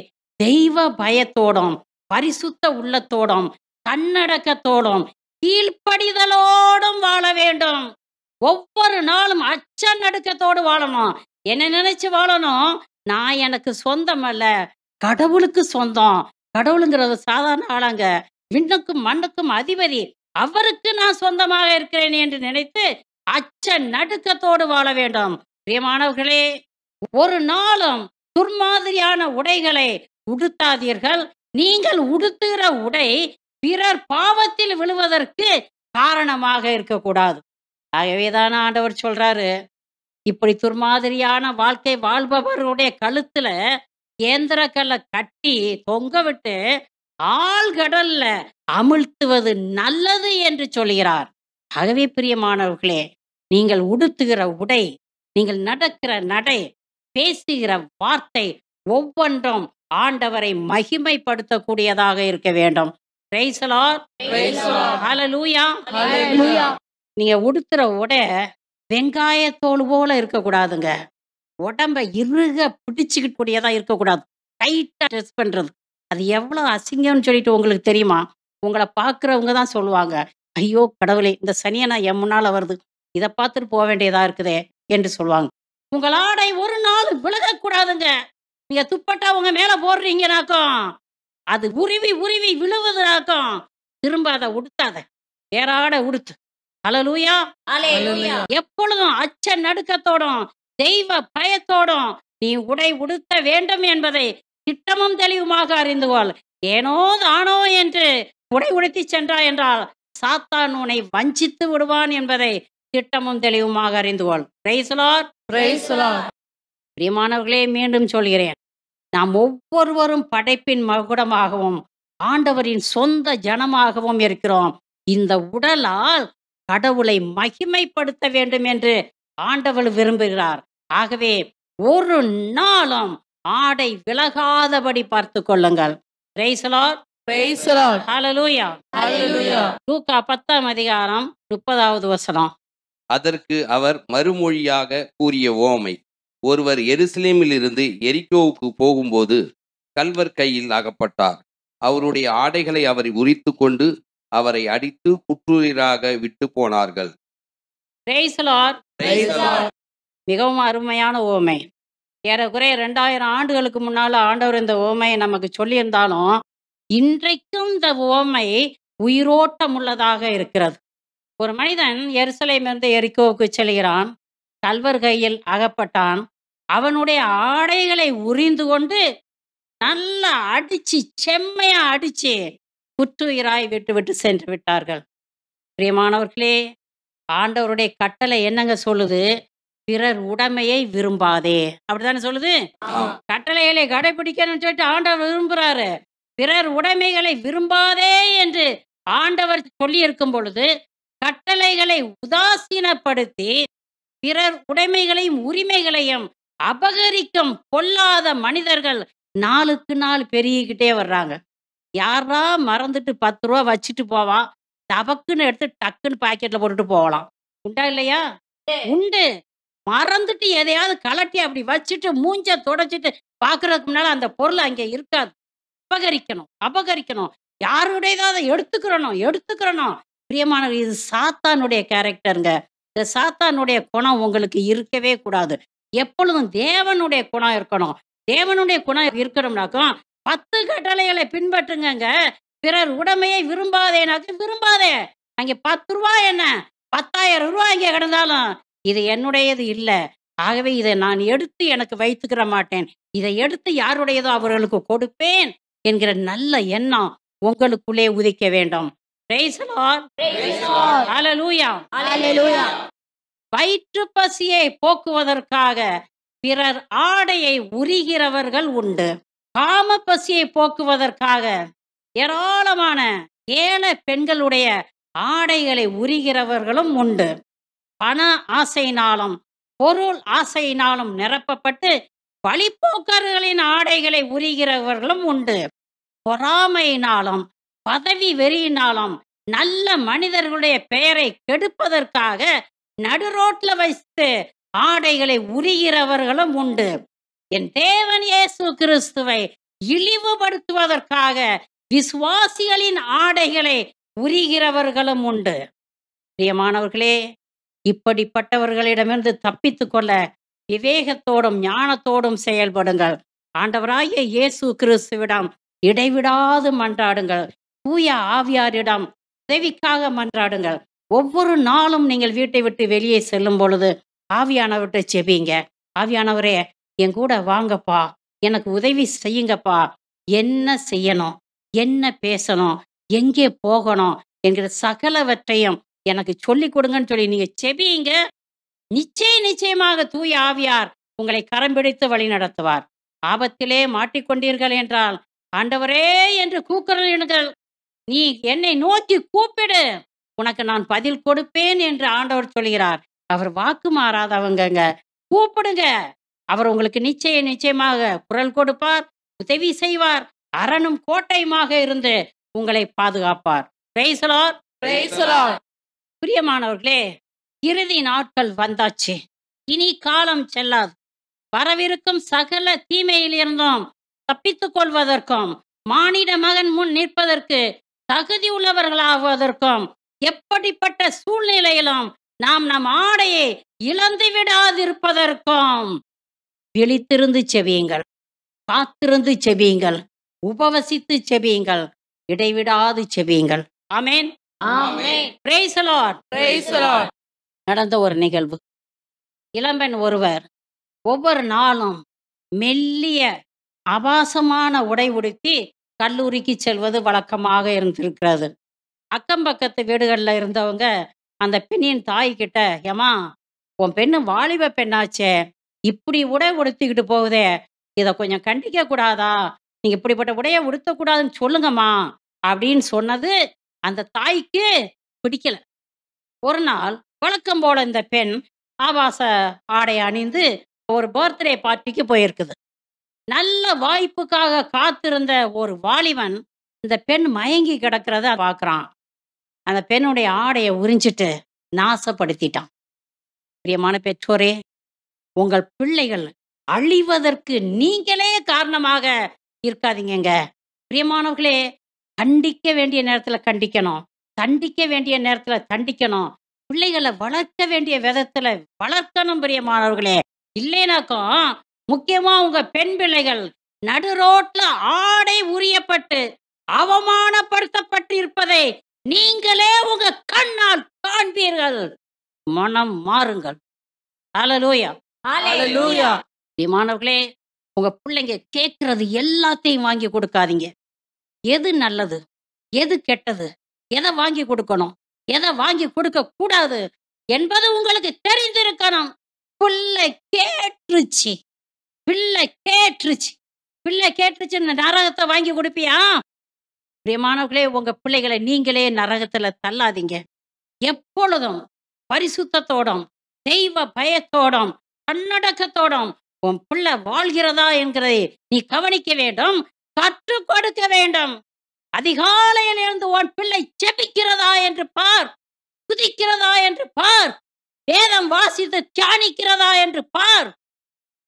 தெய்வ பயத்தோடும் பரிசுத்த உள்ளத்தோடும் தன்னடக்கத்தோடும் கீழ்ப்படிதலோடும் வாழ வேண்டும். ஒவ்வொரு நாளும் அச்ச நடுக்கத்தோடு வாழணும். என்ன நினைச்சு வாழணும்? நான் எனக்கு சொந்தம் அல்ல, கடவுளுக்கு சொந்தம். கடவுளுங்கிறது சாதாரண ஆளாங்க, விண்ணுக்கும் மண்ணுக்கும் அதிபதி. அவருக்கு நான் சொந்தமாக இருக்கிறேன் என்று நினைத்து அச்ச நடுக்கத்தோடு வாழ வேண்டும். பிரியமானவர்களே, ஒரு நாளும் துர்மாதிரியான உடைகளை உடுத்தாதீர்கள். நீங்கள் உடுத்துகிற உடை பிறர் பாவத்தில் விழுவதற்கு காரணமாக இருக்கக்கூடாது. ஆகவேதான் ஆண்டவர் சொல்றாரு, இப்படி துர்மாதிரியான வாழ்க்கை வாழ்பவர்களுடைய கழுத்துல ஏந்திரக்கல்ல கட்டி தொங்க விட்டு ஆழ்கடல்ல அமிழ்த்துவது நல்லது என்று சொல்கிறார். ஆகவே பிரியமானவர்களே, நீங்கள் உடுத்துகிற உடை, நீங்கள் நடக்கிற நடை, பேசுகிற வார்த்தை ஒவ்வொன்றும் ஆண்டவரை மகிமைப்படுத்தக்கூடியதாக இருக்க வேண்டும். Praise the Lord. Praise the Lord. Hallelujah. Hallelujah. நீங்க உடுத்துற உடை வெங்காயத்தோல் போல இருக்கக்கூடாதுங்க. உடம்ப இறுக பிடிச்சுக்கிட்டு கூடியதா இருக்கக்கூடாது. டைட்டா ட்ரெஸ் பண்றது அது எவ்வளவு அசிங்கம்னு சொல்லிட்டு உங்களுக்கு தெரியுமா? உங்களை பார்க்குறவங்க தான் சொல்லுவாங்க, ஐயோ கடவுளே, இந்த சனியனா என் முன்னால வருது, இதை பார்த்துட்டு போக வேண்டியதா இருக்குதே என்று சொல்லுவாங்க. உங்கள் ஆடை ஒரு நாள் விலகக்கூடாதுங்க. நீங்க துப்பட்டா உங்க மேல போடுறீங்கனாக்கும் அது உருவி உருவி விழுவதுனாக்கும் திரும்ப அதை உடுத்தாத, வேற ஆடை உடுத்து. அல்லேலூயா. அல்லேலூயா. எப்பொழுதும் அச்ச நடுக்கத்தோடும் தெய்வ பயத்தோடும் நீ உடை உடுத்த வேண்டும் என்பதை திட்டமும் தெளிவுமாக அறிந்து கொள். ஏனோ தானோ என்று உடை உடுத்தி சென்றாய் என்றால் சாத்தான் உன்னை வஞ்சித்து விடுவான் என்பதை திட்டமும் தெளிவுமாக அறிந்து கொள். Praise the Lord. Praise the Lord. பிரியமானவர்களே, மீண்டும் சொல்கிறேன், நாம் ஒவ்வொருவரும் படைப்பின் மகுடமாகவும் ஆண்டவரின் சொந்த ஜனமாகவும் இருக்கிறோம். இந்த உடலால் கடவுளை மகிமைப்படுத்த வேண்டும் என்று ஆண்டவர் விரும்புகிறார். ஆகவே ஒரு நாளும் ஆடை விலகாதபடி பார்த்து கொள்ளுங்கள். Praise the Lord. Praise the Lord. Hallelujah. Hallelujah. லூக்கா 10ஆம் அதிகாரம் 30வது வசனம். அதற்கு அவர் மறுமொழியாக கூறிய உவமை, ஒருவர் எருசலேமிலிருந்து எரிகோவுக்கு போகும்போது கள்வர் கையில் அகப்பட்டார். அவருடைய ஆடைகளை அவர் உரித்து கொண்டு அவரை அடித்து குற்றுயிராக விட்டு போனார்கள். Praise the Lord. Praise the Lord. மிகவும் அருமையான உவமை. ஏறக்குறைய 2000 ஆண்டுகளுக்கு முன்னால ஆண்டவர் இந்த உவமையை நமக்கு சொல்லியிருந்தாலும் இன்றைக்கும் இந்த உவமை உயிரோட்டம் உள்ளதாக இருக்கிறது. ஒரு மனிதன் எருசலேமிலிருந்து எரிகோவுக்கு செல்கிறான். கள்வர் கையில் அகப்பட்டான். அவனுடைய ஆடைகளை உரிந்து கொண்டு நல்லா அடிச்சு, செம்மையா அடிச்சு குற்றுயிராய் விட்டு விட்டு சென்று விட்டார்கள். பிரியமானவர்களே, ஆண்டவருடைய கட்டளை என்னங்க சொல்லுது? பிறர் உடைமையை விரும்பாதே, அப்படித்தானே சொல்லுது. கட்டளைகளை கடைபிடிக்கணும்னு சொல்லிட்டு ஆண்டவர் விரும்புறாரு. பிறர் உடைமைகளை விரும்பாதே என்று ஆண்டவர் சொல்லி இருக்கும் பொழுது கட்டளைகளை உதாசீனப்படுத்தி பிறர் உடைமைகளையும் உரிமைகளையும் அபகரிக்கும் பொல்லாத மனிதர்கள் நாளுக்கு நாள் பெருகிக்கிட்டே வர்றாங்க. யாரா மறந்துட்டு 10 ரூபா வச்சுட்டு போவான், டபக்குன்னு எடுத்து டக்குன்னு பாக்கெட்ல போட்டுட்டு போகலாம். உண்டா இல்லையா? உண்டு. மறந்துட்டு எதையாவது கலட்டி அப்படி வச்சுட்டு மூஞ்ச தொடச்சிட்டு பாக்குறதுக்கு முன்னால அந்த பொருள் அங்கே இருக்காது. அபகரிக்கணும். யாருடையதாவது எடுத்துக்கிறணும். பிரியமானவர், இது சாத்தானுடைய கேரக்டருங்க. இந்த சாத்தானுடைய குணம் உங்களுக்கு இருக்கவே கூடாது. எப்பொழுதும் தேவனுடைய குணம் இருக்கணும். தேவனுடைய குணம் இருக்கணும்னாக்கும் 10 கட்டளைகளை பின்பற்றுங்க. பிறர் உடைமையை விரும்பாதேனாக்க விரும்பாதே. அங்கே 10 ரூபா என்ன 10,000 ரூபாய் இங்கே கிடந்தாலும் இது என்னுடையது இல்லை. ஆகவே இதை நான் எடுத்து எனக்கு வைத்துக்கிற மாட்டேன். இதை எடுத்து யாருடையதோ அவர்களுக்கு கொடுப்பேன் என்கிற நல்ல எண்ணம் உங்களுக்குள்ளே உதிக்க வேண்டும். Praise the Lord. Hallelujah. Hallelujah. வயிற்று பசியை போக்குவதற்காக பிறர் ஆடையை உரிகிறவர்கள் உண்டு. காம பசியை போக்குவதற்காக ஏராளமான ஏழை பெண்களுடைய ஆடைகளை உரிகிறவர்களும் உண்டு. பண ஆசையினாலும் பொருள் ஆசையினாலும் நிரப்பப்பட்டு வழிப்போக்கர்களின் ஆடைகளை உரிகிறவர்களும் உண்டு. பொறாமையினாலும் பதவி வெறியினாலும் நல்ல மனிதர்களுடைய பெயரை கெடுப்பதற்காக நடுரோட்ல வைத்து ஆடைகளை உரிகிறவர்களும் உண்டு. என் தேவன் இயேசு கிறிஸ்துவை இழிவுபடுத்துவதற்காக விசுவாசிகளின் ஆடைகளை உரிகிறவர்களும் உண்டு. பிரியமானவர்களே, இப்படிப்பட்டவர்களிடமிருந்து தப்பித்துக் கொள்ள விவேகத்தோடும் ஞானத்தோடும் செயல்படுங்கள். ஆண்டவராகிய இயேசு கிறிஸ்துவிடம் இடைவிடாது மன்றாடுங்கள். தூய ஆவியாரிடம் உதவிக்காக மன்றாடுங்கள். ஒவ்வொரு நாளும் நீங்கள் வீட்டை விட்டு வெளியே செல்லும் பொழுது ஆவியானவர்கிட்ட செபிங்க. ஆவியானவரே, என் கூட வாங்கப்பா, எனக்கு உதவி செய்யுங்கப்பா, என்ன செய்யணும், என்ன பேசணும், எங்கே போகணும் என்கிற சகலவற்றையும் எனக்கு சொல்லிக் கொடுங்கன்னு சொல்லி நீங்க செபிங்க. நிச்சயமாக தூய ஆவியார் உங்களை கரம் பிடித்து வழி நடத்துவார். ஆபத்திலே மாட்டிக்கொண்டீர்கள் என்றால் ஆண்டவரே என்று கூக்குரலிடுங்கள். நீ என்னை நோக்கி கூப்பிடு, உனக்கு நான் பதில் கொடுப்பேன் என்று ஆண்டவர் சொல்கிறார். அவர் வாக்கு மாறாதவங்க. கூப்பிடுங்க, அவர் உங்களுக்கு நிச்சயமாக குரல் கொடுப்பார், உதவி செய்வார், அரணும் கோட்டையுமாக இருந்து உங்களை பாதுகாப்பார். Praise the Lord. Praise the Lord. பிரியமானவர்களே, இறுதி நாட்கள் வந்தாச்சு. இனி காலம் செல்லாது. வரவிருக்கும் சகல தீமையிலிருந்தும் தப்பித்துக் கொள்வதற்கும் மானிட மகன் முன் நிற்பதற்கு தகுதி உள்ளவர்களாவதற்கும் எப்படிப்பட்ட சூழ்நிலையிலும் நாம் நம் ஆடையை இழந்து விடாதிருப்பதற்கும் விழித்திருந்து செவியுங்கள், காத்திருந்து செவியுங்கள், உபவசித்து செவியுங்கள், இடைவிடாது செவியுங்கள். ஆமென். Amen. Praise the Lord. Praise the Lord. நடந்த ஒரு நிகழ்வு. இளம்பெண் ஒருவர் ஒவ்வொரு நாளும் மெல்லிய அபாசமான உடை உடுத்தி கல்லூரிக்கு செல்வது வழக்கமாக இருந்திருக்கிறது. அக்கம் பக்கத்து வீடுகளில் இருந்தவங்க அந்த பெண்ணின் தாய்கிட்ட, ஏமா உன் பெண்ணு வாலிப பெண்ணாச்சே, இப்படி உடை உடுத்திக்கிட்டு போகுதே, இதை கொஞ்சம் கண்டிக்க கூடாதா, நீங்க இப்படிப்பட்ட உடையை உடுத்தக்கூடாதுன்னு சொல்லுங்கம்மா அப்படின்னு சொன்னது அந்த தாய்க்கு பிடிக்கல. ஒரு நாள் வழக்கம் போல இந்த பெண் ஆபாச ஆடை அணிந்து ஒரு பர்த்டே பார்ட்டிக்கு போயிருக்குது. நல்ல வாய்ப்புக்காக காத்திருந்த ஒரு வாலிபன் இந்த பெண் மயங்கி கிடக்கிறத பார்க்குறான். அந்த பெண்ணுடைய ஆடையை உறிஞ்சிட்டு நாசப்படுத்திட்டான். பிரியமான பெற்றோரே, உங்கள் பிள்ளைகள் அழிவதற்கு நீங்களே காரணமாக இருக்காதீங்க. பிரியமானவர்களே, கண்டிக்க வேண்டிய நேரத்தில் கண்டிக்கணும், தண்டிக்க வேண்டிய நேரத்தில் தண்டிக்கணும், பிள்ளைகளை வளர்க்க வேண்டிய விதத்தில் வளர்க்கணும். பிரியமானவர்களே, இல்லைனாக்கும் முக்கியமா உங்க பெண் பிள்ளைகள் நடு ரோட்ல ஆடை உரியப்பட்டு அவமானப்படுத்தப்பட்டு இருப்பதை நீங்களே உங்க கண்ணால் காண்பீர்கள். மனம் மாறுங்கள். ஹல்லேலூயா. Hallelujah. பிரியமானவர்களே, உங்க பிள்ளைங்க கேட்கறது எல்லாத்தையும் வாங்கி கொடுக்காதீங்க. எது நல்லது, எது கெட்டது, எதை வாங்கி கொடுக்கணும், எதை வாங்கி கொடுக்க கூடாது என்பது உங்களுக்கு தெரிந்திருக்கணும். பிள்ளை கேட்டுருச்சு, நரகத்தை வாங்கி கொடுப்பியா? பிரியமானவர்களே, உங்க பிள்ளைகளை நீங்களே நரகத்துல தள்ளாதீங்க. எப்பொழுதும் பரிசுத்தத்தோடும் தெய்வ பயத்தோடும் தன்னடக்கத்தோடும் உன் பிள்ளை வாழ்கிறதா என்கிறதை நீ கவனிக்க வேண்டும், கற்றுக் கொடுக்க வேண்டும். அதிகாலையில் இருந்து உன் பிள்ளை ஜெபிக்கிறதா என்று பார், துதிக்கிறதா என்று பார், வேதம் வாசித்து தியானிக்கிறதா என்று பார்.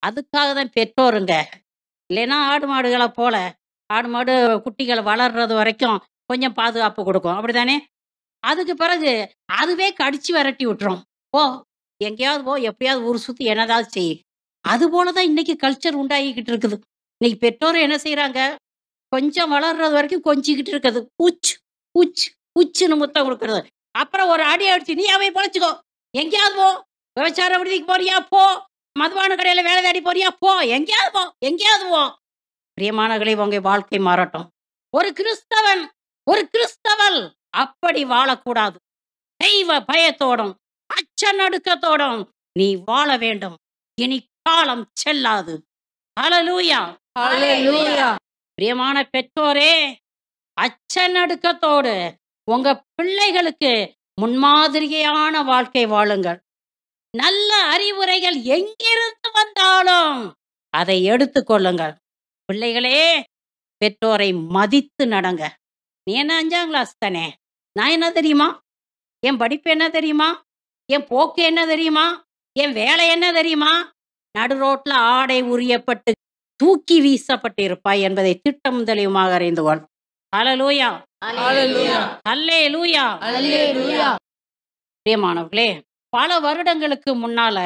அதுக்காக தான் பெற்றோருங்க. இல்லைன்னா ஆடு மாடுகளை போல, ஆடு மாடு குட்டிகள் வளர்றது வரைக்கும் கொஞ்சம் பாதுகாப்பு கொடுக்கும், அப்படிதானே? அதுக்கு பிறகு அதுவே கடிச்சு விரட்டி விட்டுரும். போ எங்கேயாவது போ, எப்படியாவது ஊர் சுற்றி என்னதாவது செய். அது போலதான் இன்னைக்கு கல்ச்சர் உண்டாகிக்கிட்டு இருக்குது. இன்னைக்கு பெற்றோர் என்ன செய்யறாங்க, கொஞ்சம் வளர்றது வரைக்கும் கொஞ்சிக்கிட்டு இருக்குது, உச்சுன்னு முத்தம் கொடுக்கறது. அப்புறம் ஒரு அடி அடிச்சு நீ அவை பொழைச்சிக்கோ, எங்கேயாவது போ, விபச்சார விடுதிக்கு போறியா போ, மதுபான கடையில வேலை தேடி போறியா போ, எங்கேயாவது போ. பிரியமானவர்களே, உங்க வாழ்க்கை மாறட்டும். ஒரு கிறிஸ்தவன், ஒரு கிறிஸ்தவள் அப்படி வாழக்கூடாது. தெய்வ பயத்தோடும் அச்ச நடுக்கத்தோடும் நீ வாழ வேண்டும். இனி காலம் செல்லாது. ஹல்லேலூயா. ஹalleluya. பிரியமான பெற்றோரே, அச்ச நடுக்கத்தோடு உங்க பிள்ளைகளுக்கு முன்மாதிரியான வாழ்க்கை வாழுங்கள். நல்ல அறிவுரைகள் எங்கிருந்து வந்தாலும் அதை எடுத்துக்கொள்ளுங்கள். பிள்ளைகளே, பெற்றோரை மதித்து நடங்க. நீ என்ன 5ஆம் கிளாஸ் தானே, நான் என்ன தெரியுமா, என் படிப்பு என்ன தெரியுமா, என் போக்கு என்ன தெரியுமா, என் வேலை என்ன தெரியுமா, நடு ரோட்ல ஆடை உரியப்பட்டு தூக்கி வீசப்பட்டிருப்பாய் என்பதை திட்டம் தெளிவுமாக அறிந்து கொள். ஹல்லேலூயா. ஹalleluya. அல்லேலூயா. ஹalleluya. பிரியமானவர்களே, பல வருடங்களுக்கு முன்னால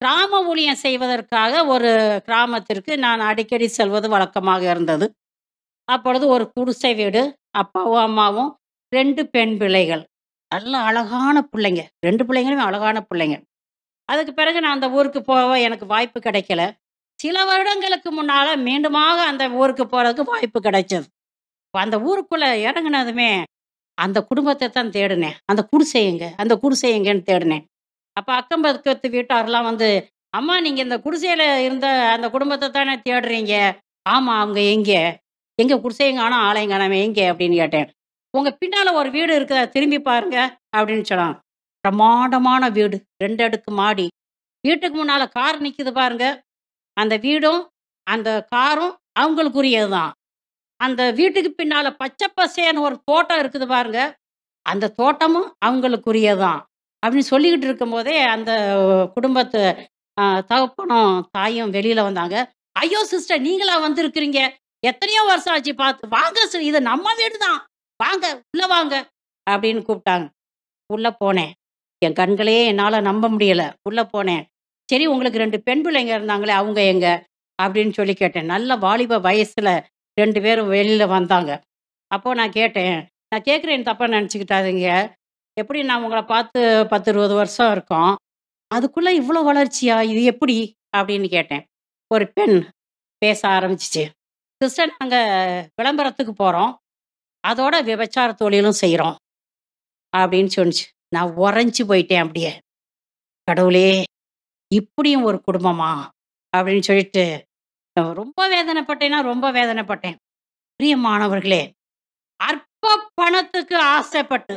கிராம ஊழியம் செய்வதற்காக ஒரு கிராமத்திற்கு நான் அடிக்கடி செல்வது வழக்கமாக இருந்தது. அப்பொழுது ஒரு குடிசை வீடு, அப்பாவும் அம்மாவும் 2 பெண் பிள்ளைகள், நல்ல அழகான பிள்ளைங்க, 2 பிள்ளைங்களுமே அழகான பிள்ளைங்க. அதுக்கு பிறகு நான் அந்த ஊருக்கு போக எனக்கு வாய்ப்பு கிடைக்கல. சில வருடங்களுக்கு முன்னால மீண்டுமாக அந்த ஊருக்கு போறதுக்கு வாய்ப்பு கிடைச்சது. அந்த ஊருக்குள்ள இறங்குனதுமே அந்த குடும்பத்தை தான் தேடினேன். அந்த குடிசை எங்க, அந்த குடிசை எங்கன்னு தேடினேன். அப்ப அக்கம் பக்கத்து வீட்டார்லாம் வந்து, அம்மா நீங்க இந்த குடிசையில இருந்த அந்த குடும்பத்தை தானே தேடுறீங்க? ஆமா, அவங்க எங்க, எங்க குடிசையும் காணோம், ஆலயம் காணாம, எங்க அப்படின்னு கேட்டேன். உங்க பின்னால ஒரு வீடு இருக்குதா, திரும்பி பாருங்க அப்படின்னு சொன்னாங்க. பிரமாண்டமான வீடு, 2 அடுக்கு மாடி. வீட்டுக்கு முன்னால கார் நிக்குது பாருங்க. அந்த வீடும் அந்த காரும் அவங்களுக்குரியதுதான். அந்த வீட்டுக்கு பின்னால பச்சை பசேன்னு ஒரு தோட்டம் இருக்குது பாருங்க. அந்த தோட்டமும் அவங்களுக்குரியதுதான். அப்படின்னு சொல்லிக்கிட்டு இருக்கும்போதே அந்த குடும்பத்து தகப்பனும் தாயும் வெளியில வந்தாங்க. ஐயோ சிஸ்டர், நீங்களா வந்திருக்கிறீங்க? எத்தனையோ வருஷம் ஆச்சு பார்த்து. வாங்க சார், இது நம்ம வீடு தான், வாங்க உள்ள வாங்க அப்படின்னு கூப்பிட்டாங்க. உள்ள போனேன். என் கண்களே என்னால நம்ப முடியல. உள்ள போனேன். சரி, உங்களுக்கு 2 பெண் பிள்ளைங்க இருந்தாங்களே, அவங்க எங்க அப்படின்னு சொல்லி கேட்டேன். நல்ல வாலிப வயசுல 2 பேரும் வெளியில வந்தாங்க. அப்போ நான் கேட்டேன், நான் கேட்குறேன் தப்பா நினச்சிக்கிட்டாதீங்க. எப்படி நான் உங்களை பார்த்து 10, 20 வருஷம் இருக்கோம். அதுக்குள்ள இவ்வளோ வளர்ச்சியா? இது எப்படி அப்படின்னு கேட்டேன். ஒரு பெண் பேச ஆரம்பிச்சிச்சு. சிஸ்டர், நாங்கள் விளம்பரத்துக்கு போகிறோம், அதோட விபச்சார தொழிலும் செய்கிறோம் அப்படின்னு சொன்னிச்சு. நான் உறைஞ்சி போயிட்டேன் அப்படியே. கடவுளே, இப்படியும் ஒரு குடும்பமா அப்படின்னு சொல்லிட்டு நான் ரொம்ப வேதனைப்பட்டேன்னா ரொம்ப வேதனைப்பட்டேன். பிரியமானவர்களே, அற்ப பணத்துக்கு ஆசைப்பட்டு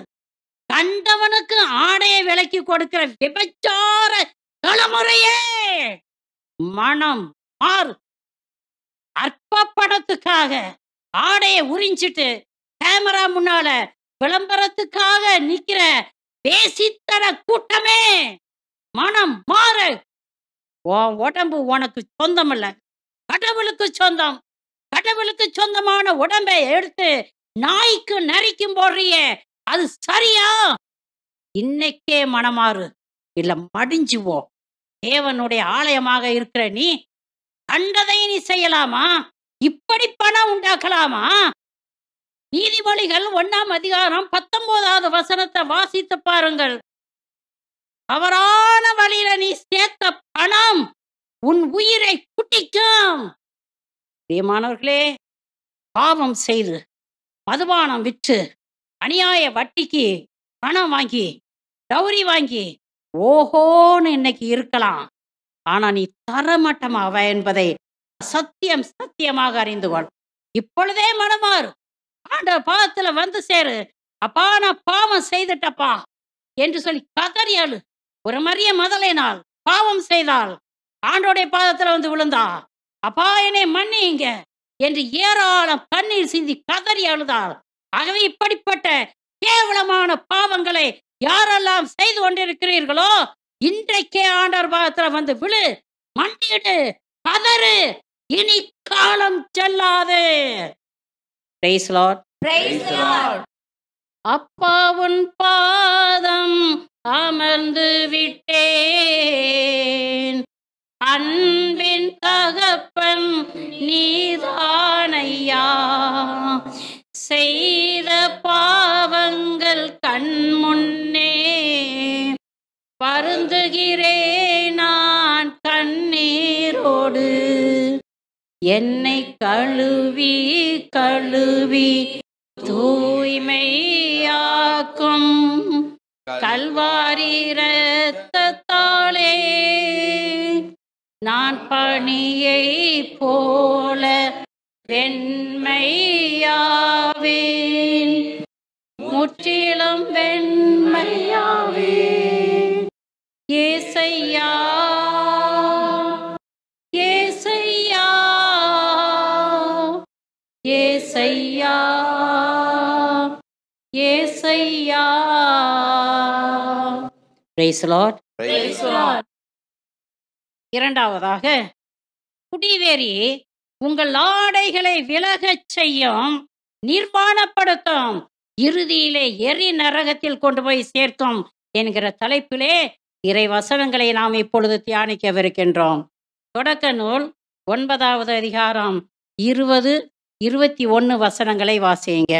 கண்டவனுக்கு ஆடையை விலைக்கு கொடுக்கிற விபச்சார தலைமுறையே மனம் மாறு. அற்ப பணத்துக்காக ஆடையை உறிஞ்சிட்டு கேமரா முன்னால விளம்பரத்துக்காக நிக்கிற பேசித்தன கூட்டமே மனம் மாறு. உன் உடம்பு உனக்கு சொந்தம் இல்ல, கடவுளுக்கு சொந்தம். கடவுளுக்கு சொந்தமான உடம்பை எடுத்து நாய்க்கு நரிக்கும் போடுறியே, அது சரியா? இன்னைக்கே மனமாறு, இல்ல மடிஞ்சுவோ. தேவனுடைய ஆலயமாக இருக்கிற நீ கண்டதை நீ செய்யலாமா? இப்படி பணம் உண்டாக்கலாமா? நீதிமொழிகள் 1ஆம் அதிகாரம் 19வது வசனத்தை வாசித்து பாருங்கள். தவறான வழியில நீ சேர்த்த பணம் உன் உயிரை குட்டிக்கும். பிரியமானவர்களே, பாவம் செய்து மதுபானம் விற்று அநியாய வட்டிக்கு பணம் வாங்கி டௌரி வாங்கி ஓஹோன்னு இன்னைக்கு இருக்கலாம். ஆனா நீ தரமட்டமாவ என்பதை சத்தியம் சத்தியமாக அறிந்து கொள். இப்பொழுதே மனமாறு, ஆண்டவர் பாதத்துல வந்து சேரு. அப்பா, நான் பாவம் செய்துட்டப்பா என்று சொல்லி கதறி அழு. ஒரு மரிய முதலினால் பாவம் செய்தால் ஆண்டோடைய பாதத்துல வந்து விழுந்தா, அப்பா என்னை மன்னிங்க என்று ஏராளம் கண்ணீர் சிந்தி கதறி அழுதாள். ஆகவே இப்படிப்பட்ட கேவலமான பாவங்களை யாரெல்லாம் செய்து கொண்டிருக்கிறீர்களோ, இன்றைக்கே ஆண்டவர் பாதத்துல வந்து விழு, மண்டியிடு, கதறு. இனி காலம் செல்லாது. Praise Lord. Praise the Lord. அப்பா உன் பாதம் அமர்ந்து விட்டேன், அன்பின் தகப்பன் நீதானையா. செய்த பாவங்கள் கண் முன்னே வருந்துகிறேன் நான் கண்ணீரோடு. என்னை கழுவி கழுவி தூய்மையா காக்கும் கல்வாரி இரத்தத்தாலே நான் பனியை போல வெண்மையாவேன், முற்றிலும் வெண்மையாவேன். ஏசையா ஏசையா ஏசையா ஏசையா. Praise the Lord. Praise the Lord. இரண்டாவதாக, குடிவெறி உங்கள் ஆடைகளை விலகச் செய்யும், நிர்வாணப்படுத்தும், இறுதியிலே எரி நரகத்தில் கொண்டு போய் சேர்க்கும் என்கிற தலைப்பிலே இறை வசனங்களை நாம் இப்பொழுது தியானிக்கவிருக்கின்றோம். தொடக்க நூல் 9வது அதிகாரம் 20-21 வசனங்களை வாசியுங்க.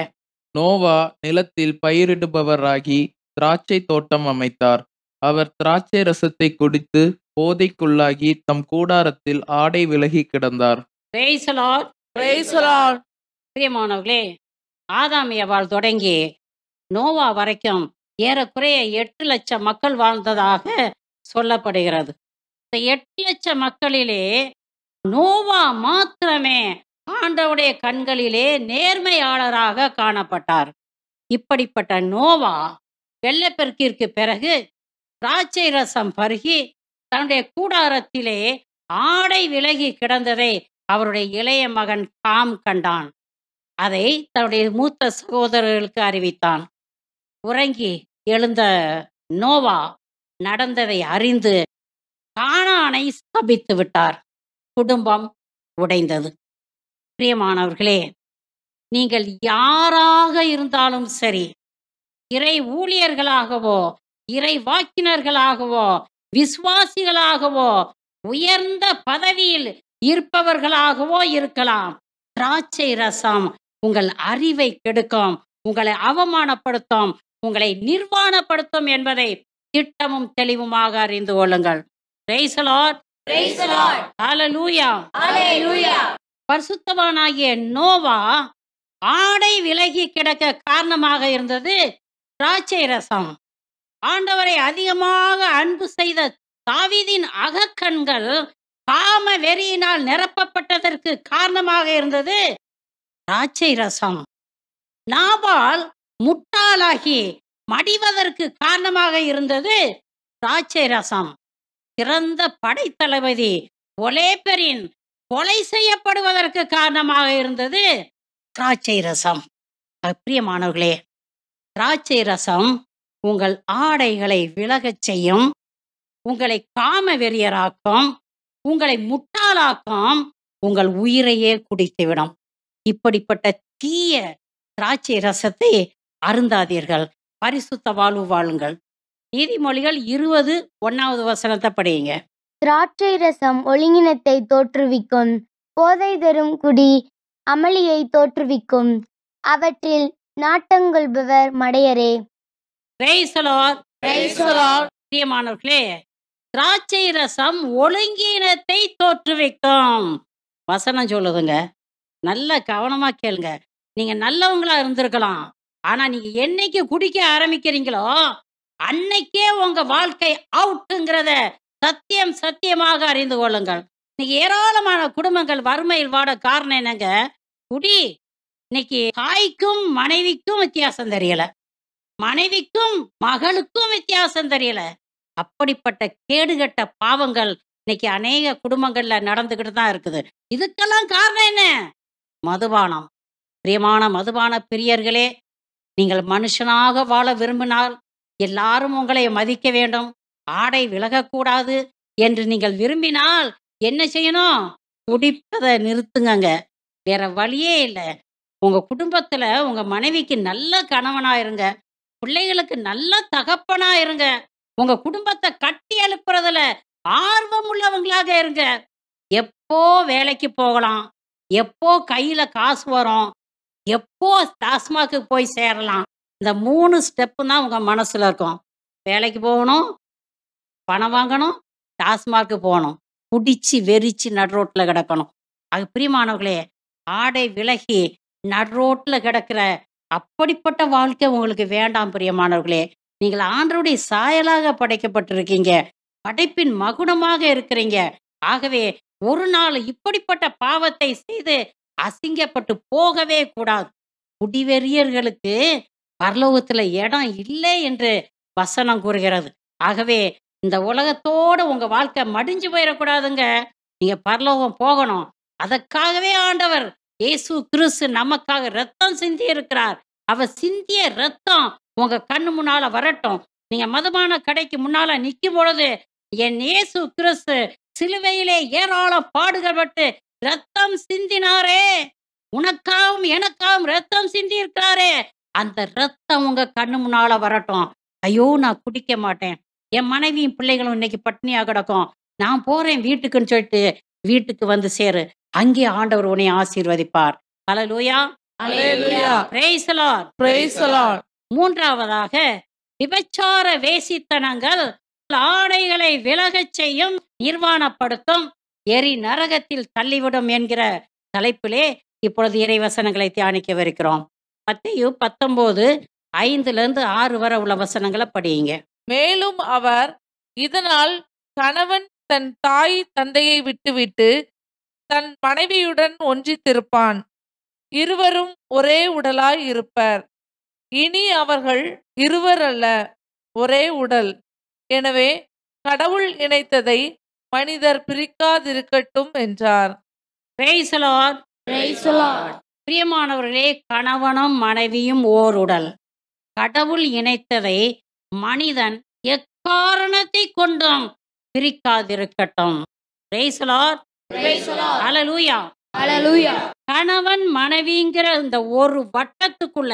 நோவா நிலத்தில் பயிரிடுபவராகி திராட்சை தோட்டம் அமைத்தார். அவர் திராட்சை ரசத்தை குடித்து போதைக்குள்ளாகி தம் கூடாரத்தில் ஆடை விலகி கிடந்தார். Praise the Lord. Praise the Lord. பிரியமானவர்களே, ஆதாம் ஏவாள் தொடங்கி நோவா வரைக்கும் ஏறக்குறைய 8 லட்சம் மக்கள் வாழ்ந்ததாக சொல்லப்படுகிறது. இந்த 8 லட்சம் மக்களிலே நோவா மாத்திரமே ஆண்டவருடைய கண்களிலே நேர்மையாளராக காணப்பட்டார். இப்படிப்பட்ட நோவா வெள்ளப்பெருக்கிற்கு பிறகு திராட்சை ரசம் பருகி தன்னுடைய கூடாரத்திலே ஆடை விலகி கிடந்ததை அவருடைய இளைய மகன் காம் கண்டான். அதை தன்னுடைய மூத்த சகோதரர்களுக்கு அறிவித்தான். உறங்கி எழுந்த நோவா நடந்ததை அறிந்து கானானை சபித்து விட்டார். குடும்பம் உடைந்தது. பிரியமானவர்களே, நீங்கள் யாராக இருந்தாலும் சரி, இறை ஊழியர்களாகவோ இறை வாக்கினர்களாகவோ விசுவாசிகளாகவோ உயர்ந்த பதவியில் இருப்பவர்களாகவோ இருக்கலாம், திராட்சை ரசம் உங்கள் அறிவை கெடுக்கும், உங்களை அவமானப்படுத்தும், உங்களை நிர்வாணப்படுத்தும் என்பதை திட்டமும் தெளிவுமாக அறிந்து கொள்ளுங்கள். Praise the Lord. Praise the Lord. Hallelujah. Hallelujah. பரிசுத்தவானாகிய Noah ஆடை விலகி கிடக்க காரணமாக இருந்தது திராட்சை ரசம். ஆண்டவரை அதிகமாக அன்பு செய்த தாவீதின் அகக்கண்கள் காம வெறியினால் நிரப்பப்பட்டதற்கு காரணமாக இருந்தது திராட்சை ரசம். நாபால் முட்டாளாகி மடிவதற்கு காரணமாக இருந்தது திராட்சை ரசம். சிறந்த படைத்தளபதி ஒலேபெரின் கொலை செய்யப்படுவதற்கு காரணமாக இருந்தது திராட்சை ரசம். பிரியமானவர்களே, திராட்சை ரசம் உங்கள் ஆடைகளை விலகச் செய்யும், உங்களை காம வெறியராக்கும், உங்களை முட்டாளாக்கும், உங்கள் உயிரையே குடித்துவிடும். இப்படிப்பட்ட தீய திராட்சை ரசத்தை அருந்தாதீர்கள், பரிசுத்த வாழ்வு வாழுங்கள். நீதிமொழிகள் 20:1 வசனத்தை படியுங்க. திராட்சை ரசம் ஒழுங்கினத்தை தோற்றுவிக்கும், போதை தரும் குடி அமளியை தோற்றுவிக்கும், அவற்றில் நாட்டங்கொள்பவர் மடையரே. Praise the Lord. Praise the Lord. பிரியமானவர்களே, திராட்சை ரசம் ஒழுங்கீனத்தை தோற்றுவிக்கும் வசனம் சொல்லுதுங்க. நல்ல கவனமா கேளுங்க. நீங்க நல்லவங்களா இருந்திருக்கலாம், ஆனா நீங்க என்னைக்கு குடிக்க ஆரம்பிக்கிறீங்களோ அன்னைக்கே உங்க வாழ்க்கை அவுட்டுங்கிறத சத்தியமாக அறிந்து கொள்ளுங்கள். இன்னைக்கு ஏராளமான குடும்பங்கள் வறுமையில் வாட காரணம் என்னங்க? குடி. இன்னைக்கு தாய்க்கும் மனைவிக்கும் வித்தியாசம் தெரியல, மனைவிக்கும் மகளுக்கும் வித்தியாசம் தெரியல. அப்படிப்பட்ட கேடுகட்ட பாவங்கள் இன்னைக்கு அநேக குடும்பங்கள்ல நடந்துகிட்டு தான் இருக்குது. இதுக்கெல்லாம் காரணம் என்ன? மதுபானம். பிரியமான மதுபான பிரியர்களே, நீங்கள் மனுஷனாக வாழ விரும்பினால் எல்லாரும் உங்களை மதிக்க வேண்டும், ஆடை விலகக்கூடாது என்று நீங்கள் விரும்பினால் என்ன செய்யணும்? குடிப்பதை நிறுத்துங்க. வேற வழியே இல்லை. உங்க குடும்பத்துல உங்க மனைவிக்கு நல்ல கணவனா இருங்க, பிள்ளைகளுக்கு நல்ல தகப்பனா இருங்க, உங்க குடும்பத்தை கட்டி எழுப்புறதுல ஆர்வம் உள்ளவங்களாக இருங்க. எப்போ வேலைக்கு போகலாம், எப்போ கையில காசு வரும், எப்போ டாஸ்மாக்கு போய் சேரலாம், இந்த 3 ஸ்டெப்பு தான் உங்க மனசுல இருக்கும். வேலைக்கு போகணும், பணம் வாங்கணும், டாஸ்மாக்கு போகணும், குடிச்சு வெறிச்சு நடுரோட்டில் கிடக்கணும். அது பிரியமானவர்களே, ஆடை விலகி நடுரோட்டில் கிடக்கிற அப்படிப்பட்ட வாழ்க்கை உங்களுக்கு வேண்டாம் பிரியமானவர்களே. நீங்கள் ஆண்டவருடைய சாயலாக படைக்கப்பட்டிருக்கீங்க. படைப்பின் மகுடமாக இருக்கிறீங்க. ஆகவே ஒரு நாள் இப்படிப்பட்ட பாவத்தை செய்து அசிங்கப்பட்டு போகவே கூடாது. குடிவெறியர்களுக்கு பரலோகத்துல இடம் இல்லை என்று வசனம் கூறுகிறது. ஆகவே இந்த உலகத்தோட உங்க வாழ்க்கை மடிஞ்சு போயிடக்கூடாதுங்க. நீங்க பரலோகம் போகணும். அதற்காகவே ஆண்டவர் இயேசு கிறிஸ்து நமக்காக ரத்தம் சிந்தி இருக்கிறார். அவர் சிந்திய ரத்தம் உங்க கண்ணு முன்னால வரட்டும். நீங்க மதுபான கடைக்கு முன்னால நிற்கும் பொழுது, என் இயேசு கிறிஸ்து சிலுவையிலே ஏராளம் பாடுகள் பட்டு ரத்தம் சிந்தினாரே, உனக்காகவும் எனக்காகவும் ரத்தம் சிந்தி இருக்கிறாரே, அந்த ரத்தம் உங்க கண்ணு முன்னால வரட்டும். ஐயோ, நான் குடிக்க மாட்டேன், என் மனைவியும் பிள்ளைகளும் இன்னைக்கு பட்னியா கிடக்கும், நான் போறேன் வீட்டுக்குன்னு சொல்லிட்டு வீட்டுக்கு வந்து சேரு. அங்கே ஆண்டவர் உன்னை ஆசீர்வதிப்பார். ஹல்லேலூயா. Hallelujah. Price the Lord. Praise the Lord. மூன்றாவதாக, விபச்சார வேசித்தனங்கள் ஆடைகளை விலகச் செய்யும், நிர்வாணப்படுத்தும், எரி நரகத்தில் தள்ளிவிடும் என்கிற தலைப்பிலே இப்பொழுது இறைவசனங்களை தியானிக்கவிருக்கிறோம். மத்தேயு 19:5-6 வரை உள்ள வசனங்களை படியுங்க. மேலும் அவர், இதனால் கணவன் தன் தாய் தந்தையை விட்டுவிட்டு தன் மனைவியுடன் ஒன்றித்திருப்பான், இருவரும் ஒரே உடலாய் இருப்பர். இனி அவர்கள் இருவர் அல்ல, ஒரே உடல். எனவே கடவுள் இணைத்ததை மனிதர் பிரிக்காதிருக்கட்டும் என்றார். Price the Lord. Praise the Lord. பிரியமானவர்களே, கணவனும் மனைவியும் ஓர் உடல். கடவுள் இணைத்ததை மனிதன் எக்காரணத்தை கொண்டும் பிரிக்காதிருக்கட்டும். Price the Lord. Praise the Lord. Hallelujah. Hallelujah. கணவன் மனைவிங்கிற இந்த ஒரு வட்டத்துக்குள்ள